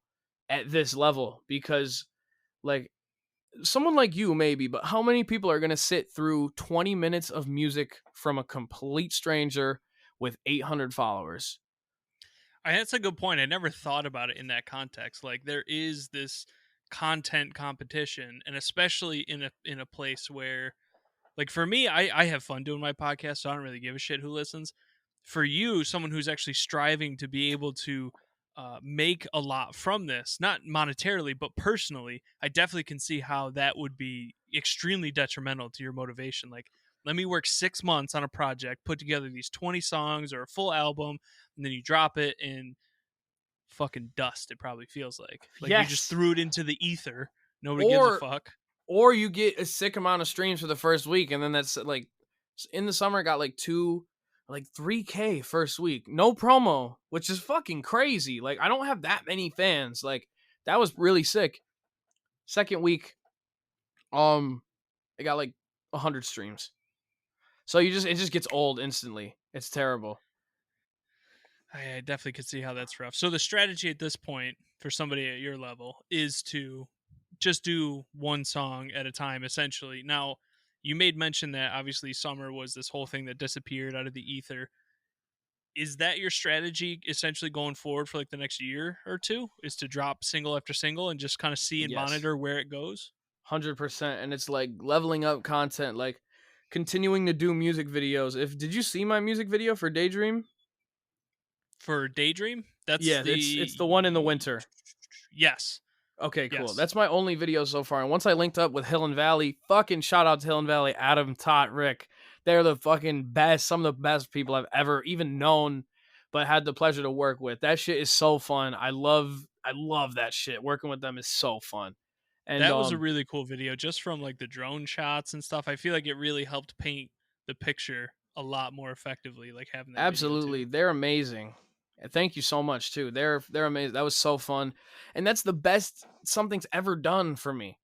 Speaker 2: at this level because like someone like you maybe, but how many people are going to sit through 20 minutes of music from a complete stranger with 800 followers?
Speaker 1: That's a good point. I never thought about it in that context. Like there is this content competition, and especially in a place where, like for me, I have fun doing my podcast, so I don't really give a shit who listens. For you, someone who's actually striving to be able to make a lot from this, not monetarily, but personally, I definitely can see how that would be extremely detrimental to your motivation. Like, let me work 6 months on a project, put together these 20 songs or a full album, and then you drop it in fucking dust. It probably feels like
Speaker 2: Yes.
Speaker 1: You just threw it into the ether. Nobody gives a fuck.
Speaker 2: Or you get a sick amount of streams for the first week, and then that's like In the Summer got like 3K first week, no promo, which is fucking crazy. Like I don't have that many fans. Like that was really sick. Second week, it got like 100 streams. So it just gets old instantly. It's terrible.
Speaker 1: I definitely could see how that's rough. So the strategy at this point for somebody at your level is to just do one song at a time, essentially. Now, you made mention that obviously summer was this whole thing that disappeared out of the ether. Is that your strategy essentially going forward for like the next year or two? Is to drop single after single and just kind of see and monitor where it goes?
Speaker 2: 100%. And it's like leveling up content, like continuing to do music videos. Did you see my music video for Daydream?
Speaker 1: For Daydream?
Speaker 2: It's the one in the winter.
Speaker 1: Yes.
Speaker 2: Okay, cool. Yes. That's my only video so far. And once I linked up with Hill and Valley, fucking shout out to Hill and Valley, Adam, Todd, Rick. They're the fucking best, some of the best people I've ever even known, but had the pleasure to work with. That shit is so fun. I love that shit. Working with them is so fun. And
Speaker 1: that was a really cool video, just from like the drone shots and stuff. I feel like it really helped paint the picture a lot more effectively, like having that.
Speaker 2: Absolutely. They're amazing. Thank you so much too. They're amazing. That was so fun. And that's the best something's ever done for me.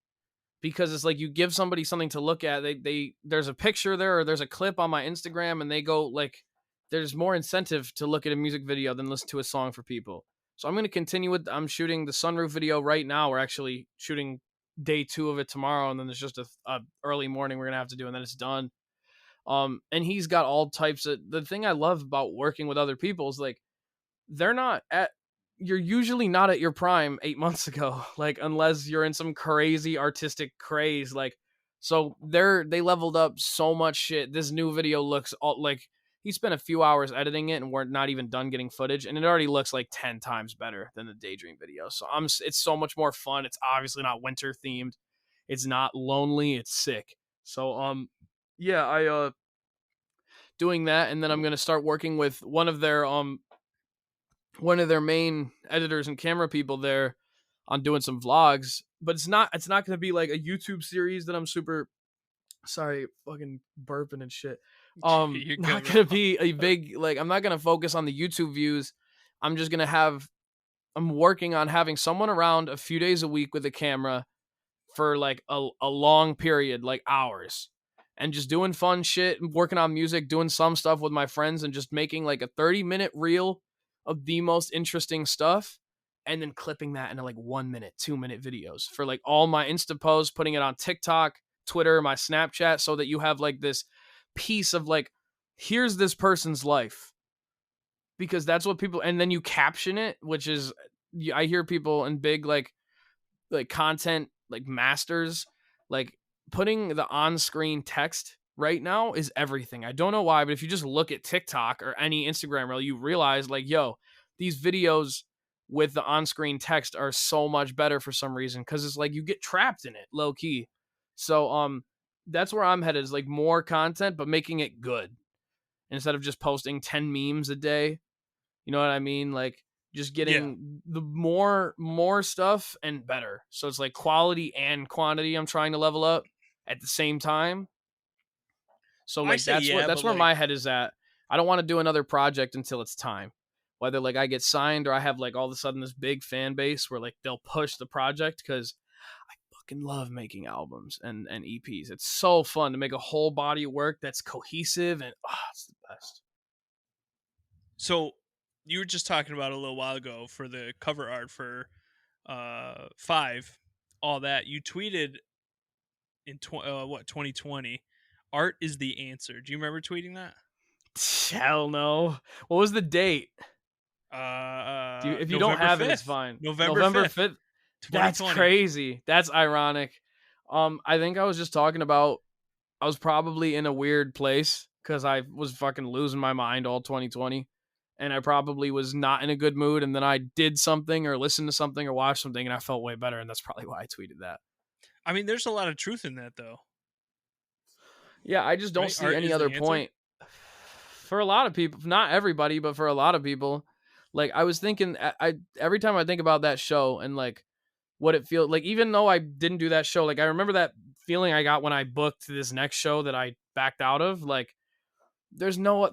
Speaker 2: because it's like you give somebody something to look at. They there's a picture there or there's a clip on my Instagram and they go like, there's more incentive to look at a music video than listen to a song for people. So I'm going to continue with, I'm shooting the Sunroof video right now. We're actually shooting day 2 of it tomorrow. And then there's just a early morning we're going to have to do, and then it's done. And he's got all types of, the thing I love about working with other people is like, they're not at, you're usually not at your prime 8 months ago, like, unless you're in some crazy artistic craze. Like, so they leveled up so much shit. This new video looks all, like, he spent a few hours editing it and we're not even done getting footage, and it already looks like 10 times better than the Daydream video. So it's so much more fun. It's obviously not winter themed. It's not lonely. It's sick. So, yeah, I, doing that. And then I'm going to start working with one of their main editors and camera people there on doing some vlogs, but it's not going to be like a YouTube series that I'm super, sorry, fucking burping and shit. Not going to be a big, like, I'm not going to focus on the YouTube views. I'm just going to I'm working on having someone around a few days a week with a camera for like a long period, like hours, and just doing fun shit, working on music, doing some stuff with my friends, and just making like a 30-minute reel of the most interesting stuff, and then clipping that into like 1 minute, 2 minute videos for like all my Insta posts, putting it on TikTok, Twitter, my Snapchat, so that you have like this piece of like, here's this person's life, because that's what people, and then you caption it, which is, I hear people in big like content like masters, like, putting the on-screen text right now is everything. I don't know why, but if you just look at TikTok or any Instagram reel, you realize like, yo, these videos with the on-screen text are so much better for some reason, because it's like you get trapped in it low key. So that's where I'm headed, is like more content, but making it good instead of just posting 10 memes a day. You know what I mean? Like, just getting the more stuff and better. So it's like quality and quantity I'm trying to level up at the same time. So like that's where my head is at. I don't want to do another project until it's time. Whether like I get signed or I have like all of a sudden this big fan base where like they'll push the project, because I fucking love making albums and EPs. It's so fun to make a whole body of work that's cohesive, and it's the best.
Speaker 1: So you were just talking about a little while ago for the cover art for 5, all that. You tweeted in 2020, art is the answer. Do you remember tweeting that?
Speaker 2: Hell no. What was the date? If you don't have 5th. It, it's fine. November 5th. That's crazy. That's ironic. I think I was just talking about, I was probably in a weird place because I was fucking losing my mind all 2020. And I probably was not in a good mood, and then I did something or listened to something or watched something, and I felt way better, and that's probably why I tweeted that.
Speaker 1: I mean, there's a lot of truth in that, though.
Speaker 2: Yeah, I just don't see any other point. For a lot of people, not everybody, but for a lot of people, like, I was thinking, every time I think about that show and, like, what it feels like, even though I didn't do that show, like, I remember that feeling I got when I booked this next show that I backed out of, like,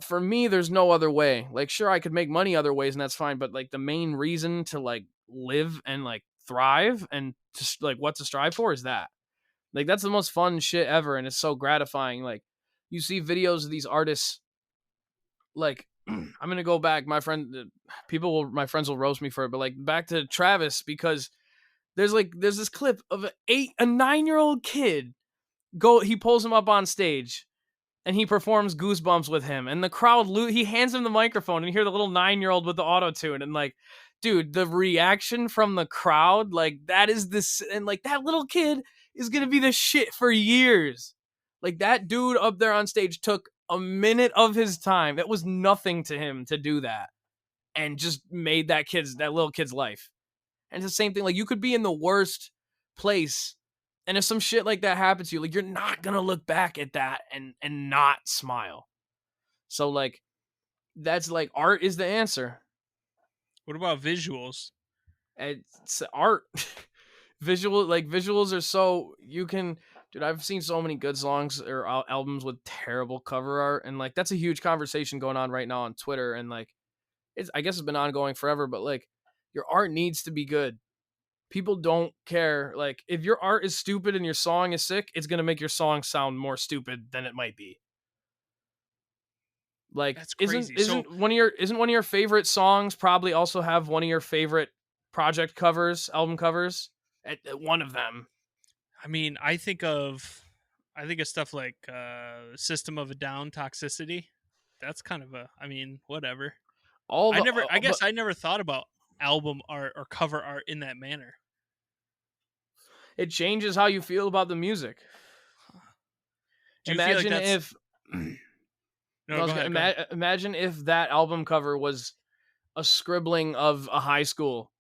Speaker 2: for me, there's no other way. Like, sure, I could make money other ways and that's fine, but like the main reason to like live and like thrive and just like what to strive for is that. Like, that's the most fun shit ever, and it's so gratifying. Like, you see videos of these artists, like, I'm gonna go back. My friends will roast me for it, but like back to Travis, because there's this clip of a 9-year-old kid he pulls him up on stage and he performs Goosebumps with him, and the crowd, he hands him the microphone, and you hear the little 9-year-old with the auto-tune, and like, dude, the reaction from the crowd, like, that is this, and like, that little kid is gonna be the shit for years. Like, that dude up there on stage took a minute of his time. It was nothing to him to do that, and just made that little kid's life. And it's the same thing. Like, you could be in the worst place, and if some shit like that happens to you, like, you're not gonna look back at that and not smile. So like, that's like, art is the answer.
Speaker 1: What about visuals?
Speaker 2: It's art. Visuals are so, you can, dude, I've seen so many good songs or albums with terrible cover art, and like, that's a huge conversation going on right now on Twitter, and like, I guess it's been ongoing forever, but like, your art needs to be good. people don't care. Like, if your art is stupid and your song is sick, it's gonna make your song sound more stupid than it might be. Like,
Speaker 1: That's
Speaker 2: isn't
Speaker 1: crazy. So
Speaker 2: isn't one of your favorite songs probably also have one of your favorite project covers, album covers? At one of them.
Speaker 1: I mean, I think of stuff like System of a Down, Toxicity. That's kind of a, I mean, whatever.
Speaker 2: All the
Speaker 1: I
Speaker 2: but
Speaker 1: guess I never thought about album art or cover art in that manner.
Speaker 2: it changes how you feel about the music.
Speaker 1: Do you feel like
Speaker 2: Imagine
Speaker 1: that's
Speaker 2: if
Speaker 1: no? Go ahead. Go ahead.
Speaker 2: imagine if that album cover was a scribbling of a high school.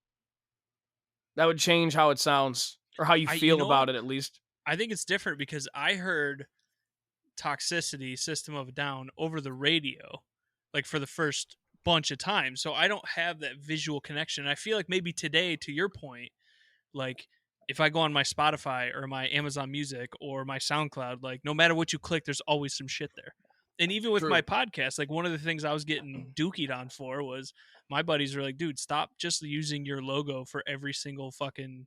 Speaker 2: That would change how it sounds or how you
Speaker 1: You
Speaker 2: feel
Speaker 1: know
Speaker 2: about
Speaker 1: what?
Speaker 2: it, at least.
Speaker 1: I think it's different because I heard Toxicity, System of a Down over the radio, like for the first bunch of times. So I don't have that visual connection. I feel like maybe today, to your point, like if I go on my Spotify or my Amazon Music or my SoundCloud, like no matter what you click, there's always some shit there. And even with my
Speaker 2: True.
Speaker 1: podcast, like one of the things I was getting dookied on for was my buddies were like, dude, stop just using your logo for every single fucking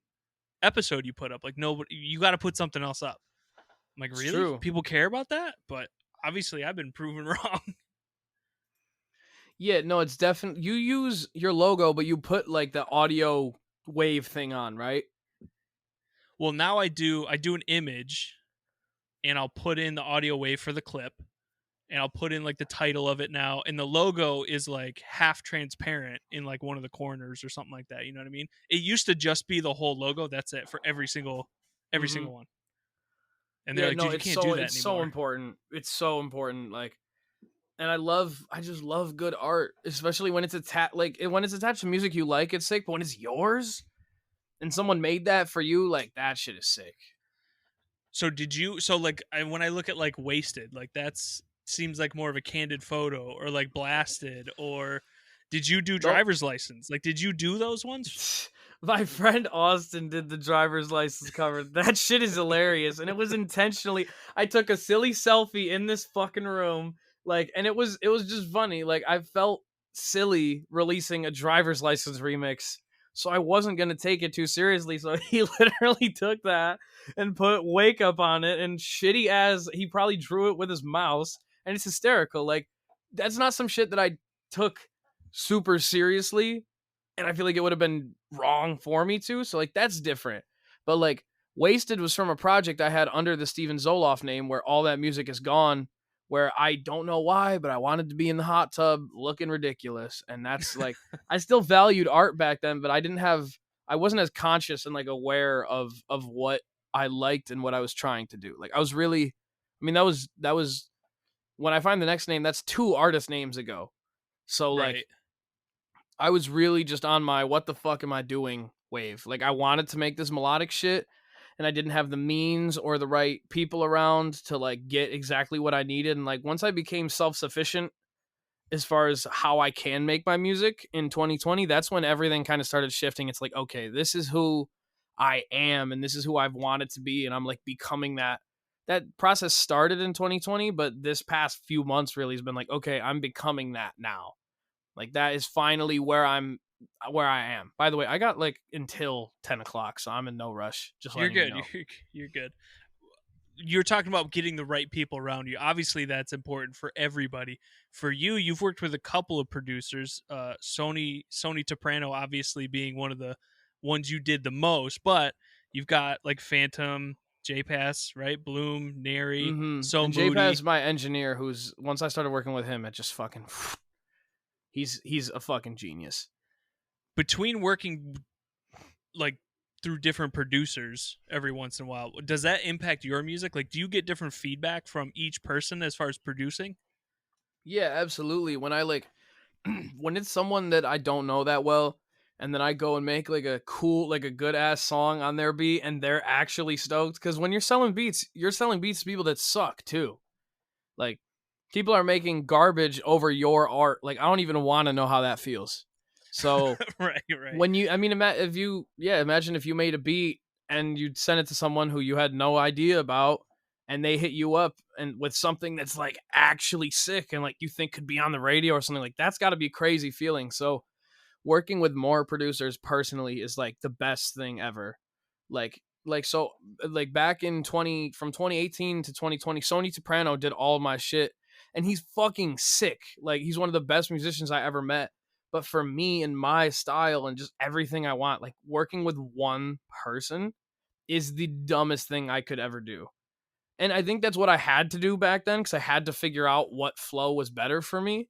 Speaker 1: episode you put up. Like, no, you got to put something else up. I'm like,
Speaker 2: It's
Speaker 1: really?
Speaker 2: true.
Speaker 1: People care about that? But obviously I've been proven wrong.
Speaker 2: Yeah, no, it's definitely you use your logo, but you put like the audio wave thing on, right?
Speaker 1: Well, now I do an image and I'll put in the audio wave for the clip and I'll put in like the title of it now, and the logo is like half transparent in like one of the corners or something like that. You know what I mean? It used to just be the whole logo. That's it for every single
Speaker 2: Mm-hmm.
Speaker 1: one. And they're
Speaker 2: Yeah,
Speaker 1: like,
Speaker 2: no,
Speaker 1: dude, you can't do that
Speaker 2: it's so
Speaker 1: anymore.
Speaker 2: important. It's so important. Like, and I just love good art, especially when it's when it's attached to music you like. It's sick, but when it's yours and someone made that for you, like that shit is sick.
Speaker 1: So did you? So like, when I look at like Wasted, like that's seems like more of a candid photo, or like Blasted, or did you do
Speaker 2: Nope.
Speaker 1: Driver's License? Like, did you do those ones?
Speaker 2: My friend Austin did the driver's license cover. That shit is hilarious, and it was intentionally. I took a silly selfie in this fucking room, like, and it was just funny. Like, I felt silly releasing a driver's license remix, so I wasn't gonna take it too seriously. So he literally took that and put "Wake Up" on it, and shitty as he probably drew it with his mouse, and it's hysterical. Like, that's not some shit that I took super seriously, and I feel like it would have been wrong for me to. So like that's different. But like Wasted was from a project I had under the Steven Zoloff name, where all that music is gone, where I don't know why, but I wanted to be in the hot tub looking ridiculous. And that's like I still valued art back then, but I wasn't as conscious and like aware of what I liked and what I was trying to do. Like I was really that was when I find the next name, that's 2 artist names ago. So like
Speaker 1: Right.
Speaker 2: I was really just on my what the fuck am I doing wave. Like I wanted to make this melodic shit and I didn't have the means or the right people around to like get exactly what I needed. And like once I became self-sufficient as far as how I can make my music in 2020, that's when everything kind of started shifting. It's like, okay, this is who I am and this is who I've wanted to be, and I'm like becoming that. That process started in 2020, but this past few months really has been like, okay, I'm becoming that now. Like that is finally where I am. By the way, I got like until 10 o'clock, so I'm in no rush. Just
Speaker 1: You're
Speaker 2: letting you
Speaker 1: good.
Speaker 2: know.
Speaker 1: You're good. You're talking about getting the right people around you. Obviously, that's important for everybody. For you, you've worked with a couple of producers. Sony Soprano, obviously being one of the ones you did the most, but you've got like Phantom, J-Pass, right? Bloom, Neri,
Speaker 2: Mm-hmm.
Speaker 1: So
Speaker 2: And JPAS
Speaker 1: Moody.
Speaker 2: is my engineer, who's once I started working with him, it just fucking he's a fucking genius.
Speaker 1: Between working like through different producers every once in a while, does that impact your music? Like, do you get different feedback from each person as far as producing?
Speaker 2: Yeah, absolutely. When I like when it's someone that I don't know that well, and then I go and make like a cool, like a good ass song on their beat, and they're actually stoked. Because when you're selling beats to people that suck too. Like people are making garbage over your art. Like I don't even want to know how that feels. So
Speaker 1: Right, right.
Speaker 2: when you, I mean, imagine if you made a beat and you'd send it to someone who you had no idea about, and they hit you up and with something that's like actually sick and like you think could be on the radio or something, like that's got to be a crazy feeling. So working with more producers personally is like the best thing ever. So like back in 2018 to 2020, Sony Soprano did all my shit, and he's fucking sick. Like, he's one of the best musicians I ever met. But for me and my style and just everything I want, like, working with one person is the dumbest thing I could ever do. And I think that's what I had to do back then, because I had to figure out what flow was better for me.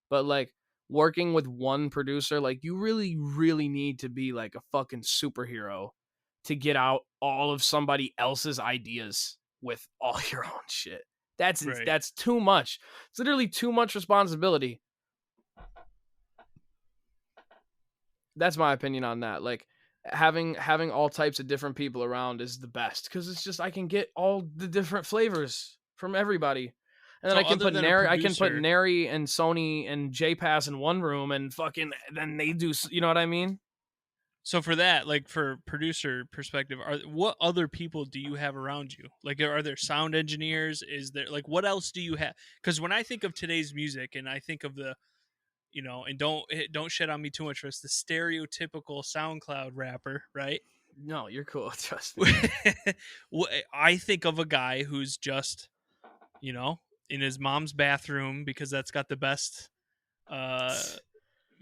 Speaker 2: But like, working with one producer, like, you really, really need to be like a fucking superhero to get out all of somebody else's ideas with all your own shit.
Speaker 1: Right.
Speaker 2: That's too much. It's literally too much responsibility. That's my opinion on that. Like, having all types of different people around is the best, because it's just, I can get all the different flavors from everybody. And then
Speaker 1: So
Speaker 2: I can
Speaker 1: other
Speaker 2: put
Speaker 1: than a producer,
Speaker 2: Neri and Sony and J-Pass in one room, and fucking then they do, you know what I mean?
Speaker 1: so for that, like, for producer perspective, what other people do you have around you? Like, are there sound engineers? Is there, like, what else do you have? Because when I think of today's music, and I think of the, and don't shit on me too much for this, the stereotypical SoundCloud rapper, right?
Speaker 2: No, you're cool. Trust me.
Speaker 1: I think of a guy who's just, in his mom's bathroom, because that's got the best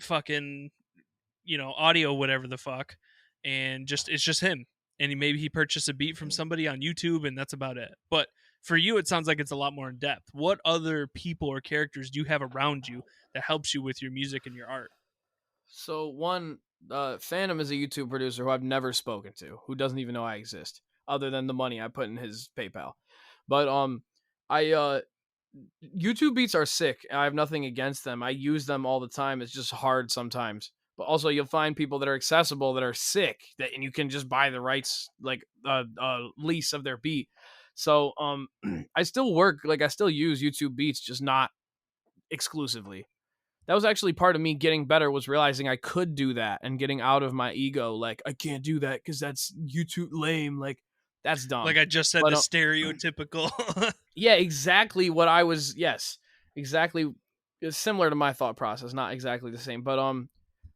Speaker 1: fucking, audio, whatever the fuck, and just, it's just him. And maybe he purchased a beat from somebody on YouTube, and that's about it. But for you, it sounds like it's a lot more in depth. What other people or characters do you have around you that helps you with your music and your art?
Speaker 2: So one, Phantom is a YouTube producer who I've never spoken to, who doesn't even know I exist, other than the money I put in his PayPal. But I YouTube beats are sick. I have nothing against them. I use them all the time. It's just hard sometimes. But also, you'll find people that are accessible, that are sick, and you can just buy the rights, like lease of their beat. So I still use YouTube beats, just not exclusively. That was actually part of me getting better, was realizing I could do that and getting out of my ego. Like, I can't do that because that's YouTube lame. Like, that's dumb.
Speaker 1: Like I just said,
Speaker 2: But
Speaker 1: the stereotypical.
Speaker 2: yeah, exactly what I was. Yes, exactly. It's similar to my thought process, not exactly the same. But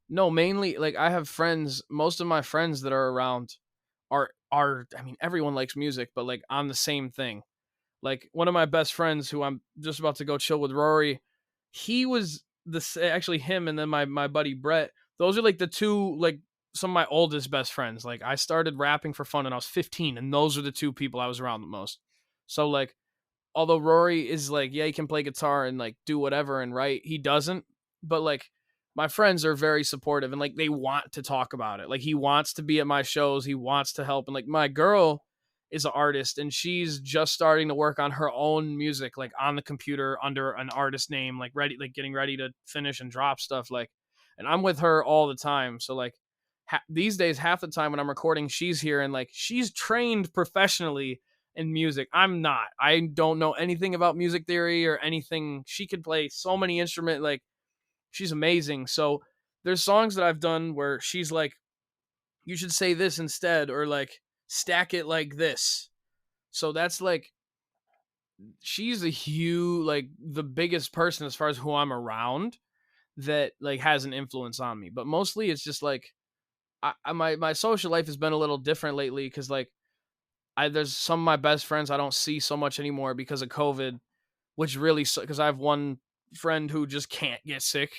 Speaker 2: no, mainly, like, I have friends. Most of my friends that are around are. I mean, everyone likes music, but like on the same thing. Like, one of my best friends, who I'm just about to go chill with, Rory, he was actually him, and then my buddy Brett. Those are like the two, like, some of my oldest best friends. Like, I started rapping for fun when I was 15, and those are the two people I was around the most. So like, although Rory is like, yeah, he can play guitar and like do whatever and write, he doesn't. But like, my friends are very supportive, and like, they want to talk about it. Like, he wants to be at my shows, he wants to help. And like, my girl is an artist, and she's just starting to work on her own music, like on the computer under an artist name, like getting ready to finish and drop stuff. Like, and I'm with her all the time. So like, these days, half the time when I'm recording, she's here, and like, she's trained professionally in music. I'm not. I don't know anything about music theory or anything. She could play so many instruments. Like, she's amazing. So there's songs that I've done where she's like, you should say this instead, or like, stack it like this. So that's like, she's a huge, like, the biggest person as far as who I'm around that like has an influence on me. But mostly it's just like, my social life has been a little different lately, because like, there's some of my best friends I don't see so much anymore because of COVID, which really, because I have one friend who just can't get sick,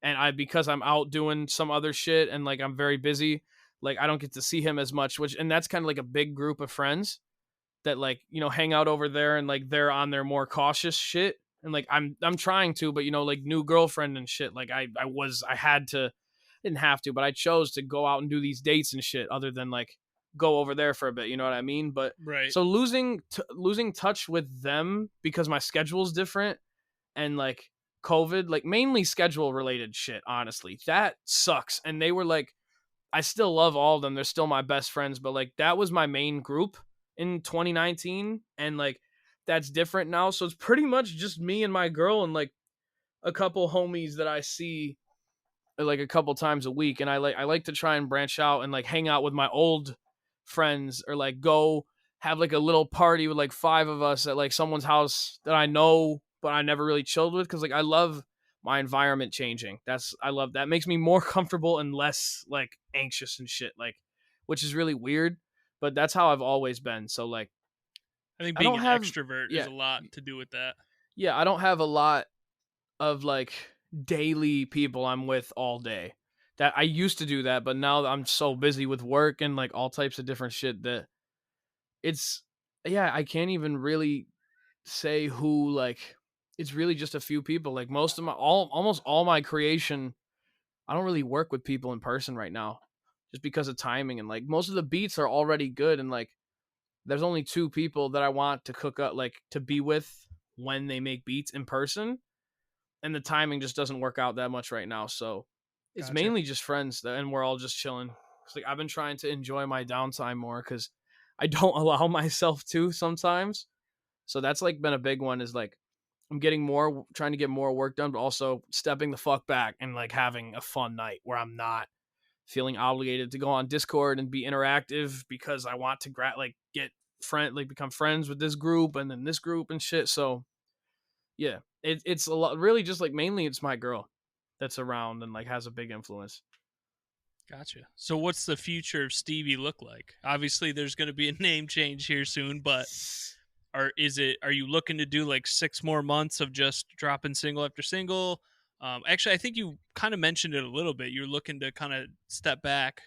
Speaker 2: and because I'm out doing some other shit, and like, I'm very busy, like, I don't get to see him as much, and that's kind of like a big group of friends that, like, hang out over there, and like, they're on their more cautious shit, and like, I'm trying to, but like, new girlfriend and shit, like, I had to, didn't have to, but I chose to go out and do these dates and shit, other than like go over there for a bit, you know what I mean? But
Speaker 1: Right.
Speaker 2: so losing touch with them because my schedule's different, and like, COVID, like, mainly schedule related shit, honestly, that sucks. And they were like, I still love all of them, they're still my best friends, but like, that was my main group in 2019, and like, that's different now. So it's pretty much just me and my girl, and like a couple homies that I see like a couple times a week. And I like to try and branch out and like hang out with my old friends, or like go have like a little party with like 5 of us at like someone's house that I know but I never really chilled with, because like, I love my environment changing. I love that. It makes me more comfortable and less like anxious and shit, like, which is really weird, but that's how I've always been. So like
Speaker 1: I think
Speaker 2: I
Speaker 1: being
Speaker 2: don't
Speaker 1: an
Speaker 2: have
Speaker 1: extrovert is
Speaker 2: yeah,
Speaker 1: a lot to do with that.
Speaker 2: yeah, I don't have a lot of like daily people I'm with all day. That I used to do that, but now I'm so busy with work and like all types of different shit that it's yeah, I can't even really say who like it's really just a few people. Like most of my almost all my creation, I don't really work with people in person right now just because of timing and like most of the beats are already good and like there's only two people that I want to cook up like to be with when they make beats in person and the timing just doesn't work out that much right now. So it's
Speaker 1: Gotcha.
Speaker 2: mainly just friends and we're all just chilling. It's like I've been trying to enjoy my downtime more cuz I don't allow myself to sometimes. So that's like been a big one is like I'm getting more trying to get more work done, but also stepping the fuck back and like having a fun night where I'm not feeling obligated to go on Discord and be interactive because I want to get become friends with this group and then this group and shit. So yeah, it's a lot. Really, just like mainly it's my girl that's around and like has a big influence.
Speaker 1: Gotcha. So what's the future of Stevie look like? Obviously, there's going to be a name change here soon, but are you looking to do like 6 more months of just dropping single after single? Actually, I think you kind of mentioned it a little bit. You're looking to kind of step back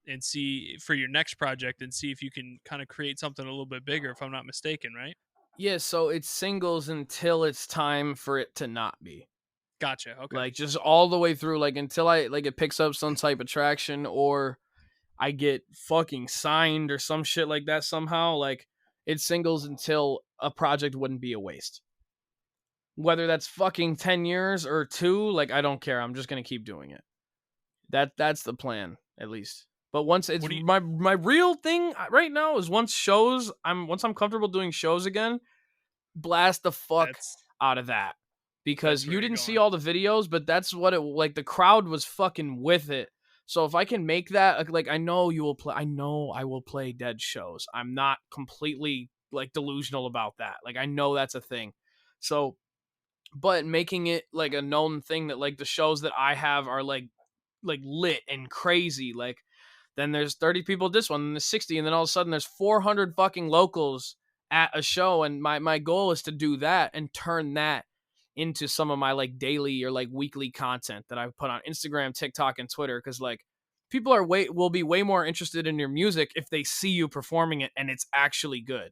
Speaker 1: and see for your next project and see if you can kind of create something a little bit bigger, if I'm not mistaken, right?
Speaker 2: Yeah, so it's singles until it's time for it to not be.
Speaker 1: Gotcha. Okay.
Speaker 2: Like just all the way through, like until I like it picks up some type of traction or I get fucking signed or some shit like that somehow. Like it's singles until a project wouldn't be a waste. Whether that's fucking 10 years or 2, like I don't care. I'm just gonna keep doing it. That's the plan, at least. But once it's
Speaker 1: What do you?
Speaker 2: my real thing right now is once I'm comfortable doing shows again, blast the fuck
Speaker 1: That's
Speaker 2: out of that. Because
Speaker 1: that's where
Speaker 2: you
Speaker 1: you're
Speaker 2: didn't see
Speaker 1: going.
Speaker 2: all the videos, but that's what it like the crowd was fucking with it. So if I can make that like I know you will play I know I will play dead shows. I'm not completely like delusional about that. Like I know that's a thing. So but making it like a known thing that like the shows that I have are like lit and crazy. Like then there's 30 people at this one, and there's 60, and then all of a sudden there's 400 fucking locals at a show. And my goal is to do that and turn that into some of my like daily or like weekly content that I put on Instagram, TikTok, and Twitter. Cause like people will be way more interested in your music if they see you performing it and it's actually good.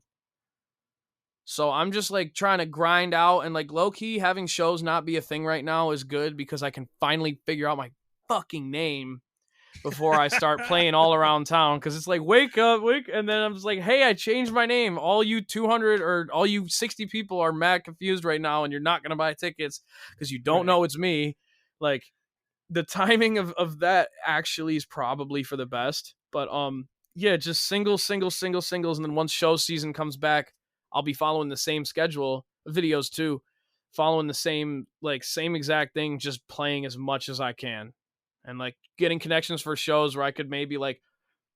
Speaker 2: So I'm just like trying to grind out and like low key having shows not be a thing right now is good because I can finally figure out my fucking name before I start playing all around town. Cause it's like, wake up, wake. And then I'm just like, hey, I changed my name. All you 200 or all you 60 people are mad confused right now. And you're not going to buy tickets because you don't know it's me. Like the timing of that actually is probably for the best. But yeah, just singles. And then once show season comes back, I'll be following the same schedule, videos too, following the same exact thing, just playing as much as I can. And like getting connections for shows where I could maybe like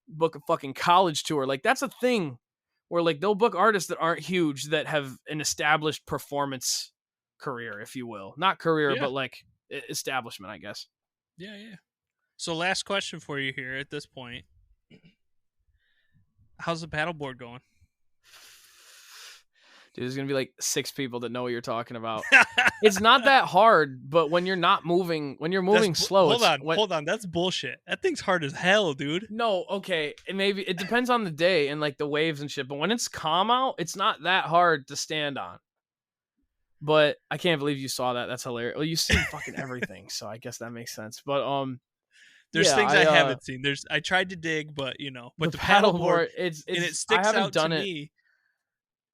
Speaker 2: book a fucking college tour. Like that's a thing where like they'll book artists that aren't huge that have an established performance career, if you will. Not career,
Speaker 1: Yeah.
Speaker 2: but like establishment, I guess.
Speaker 1: Yeah. So last question for you here at this point. How's the paddleboard going?
Speaker 2: Dude, there's gonna be like 6 people that know what you're talking about. It's not that hard, but when you're moving slow,
Speaker 1: hold on. That's bullshit. That thing's hard as hell, dude.
Speaker 2: No, okay, and maybe it depends on the day and like the waves and shit. But when it's calm out, it's not that hard to stand on. But I can't believe you saw that. That's hilarious. Well, you see fucking everything, so I guess that makes sense. But
Speaker 1: there's
Speaker 2: yeah,
Speaker 1: things I haven't seen. I tried to dig, but but the paddleboard,
Speaker 2: it's
Speaker 1: and it
Speaker 2: I
Speaker 1: sticks
Speaker 2: haven't
Speaker 1: out
Speaker 2: done
Speaker 1: to
Speaker 2: it.
Speaker 1: me.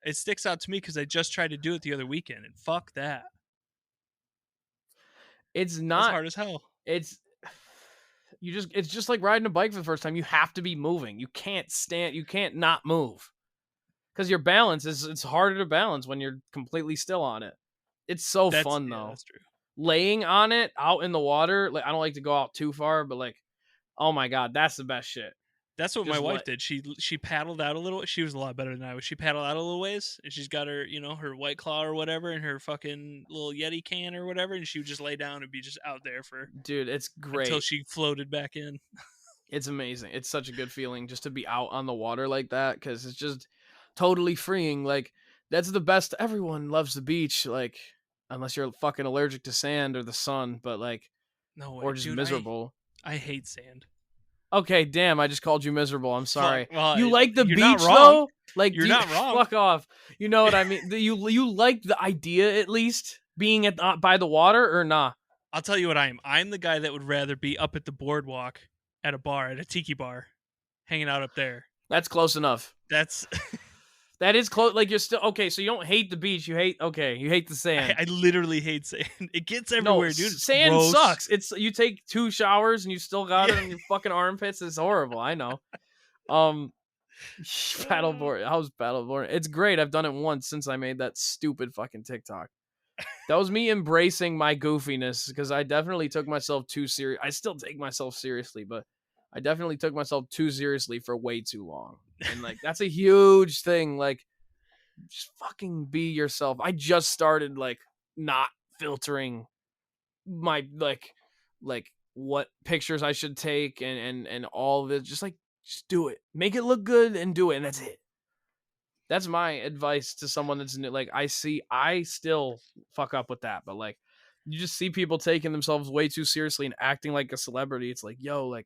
Speaker 1: It sticks out to me because I just tried to do it the other weekend, and fuck that.
Speaker 2: It's
Speaker 1: That's
Speaker 2: not.
Speaker 1: hard as hell.
Speaker 2: It's just like riding a bike for the first time. You have to be moving. You can't not move. Because your balance it's harder to balance when you're completely still on it. It's so fun though.
Speaker 1: That's true.
Speaker 2: Laying on it out in the water, like I don't like to go out too far, but like, oh my god, that's the best shit.
Speaker 1: That's what my
Speaker 2: Just
Speaker 1: wife did. She paddled out a little. She was a lot better than I was. She paddled out a little ways, and she's got her, her White Claw or whatever, and her fucking little Yeti can or whatever, and she would just lay down and be just out there for
Speaker 2: Dude, it's great
Speaker 1: until she floated back in.
Speaker 2: It's amazing. It's such a good feeling just to be out on the water like that, because it's just totally freeing. Like, that's the best. Everyone loves the beach, like, unless you're fucking allergic to sand or the sun, but like,
Speaker 1: No way,
Speaker 2: or just
Speaker 1: dude,
Speaker 2: miserable.
Speaker 1: I hate sand.
Speaker 2: Okay, damn, I just called you miserable. I'm sorry.
Speaker 1: Fuck, well,
Speaker 2: you like the
Speaker 1: you're
Speaker 2: beach
Speaker 1: not wrong.
Speaker 2: though? Like,
Speaker 1: You're not wrong.
Speaker 2: Fuck off. You know what I mean? You like the idea, at least, being by the water, or nah?
Speaker 1: I'll tell you what I am. I'm the guy that would rather be up at the boardwalk at a bar, at a tiki bar, hanging out up there.
Speaker 2: That's close enough. That is close. Like, you're still okay. So you don't hate the beach. You hate the sand.
Speaker 1: I literally hate sand. It gets everywhere, dude. It's
Speaker 2: sand
Speaker 1: gross.
Speaker 2: sucks. You take 2 showers and you still got it on your fucking armpits. It's horrible. I know. Paddleboard. I was paddleboarding. It's great. I've done it once since I made that stupid fucking TikTok. That was me embracing my goofiness, because I definitely took myself too serious. I still take myself seriously, but I definitely took myself too seriously for way too long. And like, that's a huge thing. Like, just fucking be yourself. I just started like not filtering my like what pictures I should take and all of it. Just do it. Make it look good and do it, and that's it. That's my advice to someone that's new. Like, I still fuck up with that, but like, you just see people taking themselves way too seriously and acting like a celebrity. It's like, yo, like,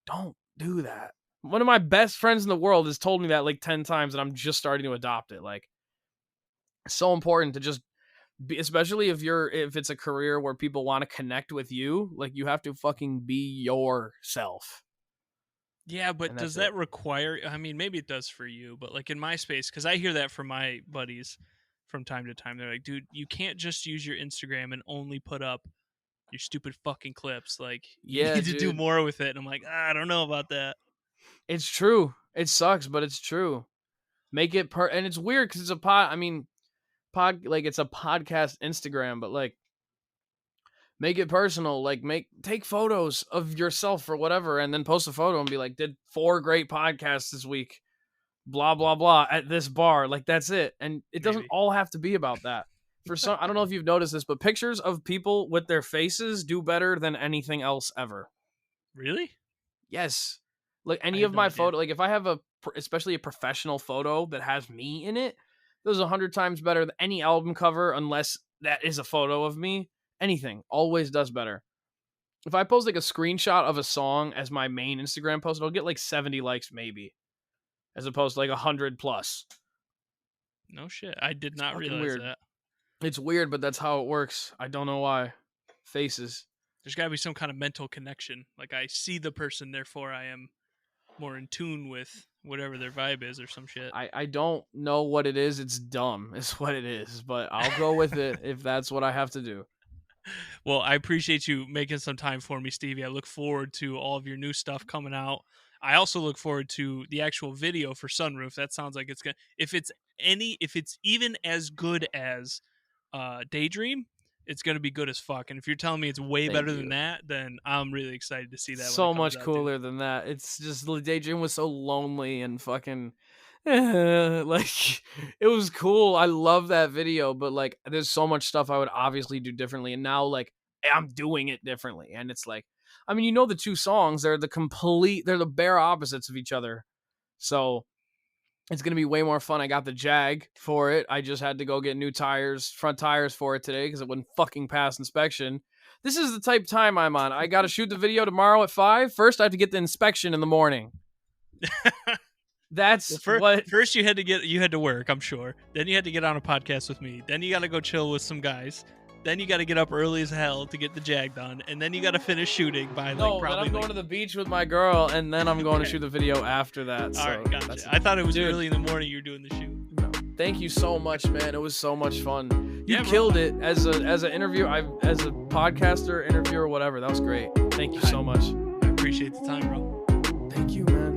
Speaker 2: don't do that. One of my best friends in the world has told me that like 10 times, and I'm just starting to adopt it. Like, it's so important to just be, especially if it's a career where people want to connect with you, like, you have to fucking be yourself.
Speaker 1: Yeah, but does that require, I mean, maybe it does for you, but like in my space, because I hear that from my buddies from time to time. They're like, dude, you can't just use your Instagram and only put up your stupid fucking clips. Like, you need to do more with it. And I'm like, I don't know about that.
Speaker 2: It's true. It sucks, but it's true. Make it and it's weird because it's it's a podcast Instagram, but like, make it personal. Like, take photos of yourself or whatever, and then post a photo and be like, did 4 great podcasts this week, blah blah blah, at this bar. Like, that's it. And it doesn't all have to be about that. For some, I don't know if you've noticed this, but pictures of people with their faces do better than anything else ever.
Speaker 1: Really?
Speaker 2: Yes. Like, any of my photo, like, if I have especially a professional photo that has me in it, those 100 times better than any album cover, unless that is a photo of me. Anything always does better. If I post like a screenshot of a song as my main Instagram post, it'll get like 70 likes maybe, as opposed to like 100 plus.
Speaker 1: No shit. I did not realize that.
Speaker 2: It's weird, but that's how it works. I don't know why. Faces.
Speaker 1: There's got to be some kind of mental connection. Like, I see the person, therefore I am more in tune with whatever their vibe is or some shit.
Speaker 2: I don't know what it is. It's dumb is what it is, but I'll go with it if that's what I have to do.
Speaker 1: Well, I appreciate you making some time for me, Stevie. I look forward to all of your new stuff coming out. I also look forward to the actual video for Sunroof. That sounds like it's gonna, if it's even as good as Daydream, it's gonna be good as fuck. And if you're telling me it's way better than that, then I'm really excited to see that.
Speaker 2: So much cooler than that. It's just, Daydream was so lonely and fucking like, it was cool. I love that video, but like, there's so much stuff I would obviously do differently, and now like, I'm doing it differently. And it's like, I mean, the 2 songs, they're the bare opposites of each other, so it's gonna be way more fun. I got the Jag for it. I just had to go get new front tires for it today, because it wouldn't fucking pass inspection. This is the type of time I'm on. I gotta shoot the video tomorrow at 5. First I have to get the inspection in the morning. That's
Speaker 1: first you had to work, I'm sure. Then you had to get on a podcast with me. Then you got to go chill with some guys. Then you got to get up early as hell to get the Jag done, and then you got to finish shooting by probably.
Speaker 2: Then I'm going to the beach with my girl, and then I'm going to shoot the video after that.
Speaker 1: All right, gotcha. I thought it was early in the morning you were doing the shoot.
Speaker 2: No. Thank you so much, man. It was so much fun. You killed it as an interview, as a podcaster, interviewer, whatever. That was great. Thank you so much.
Speaker 1: I appreciate the time, bro.
Speaker 2: Thank you, man.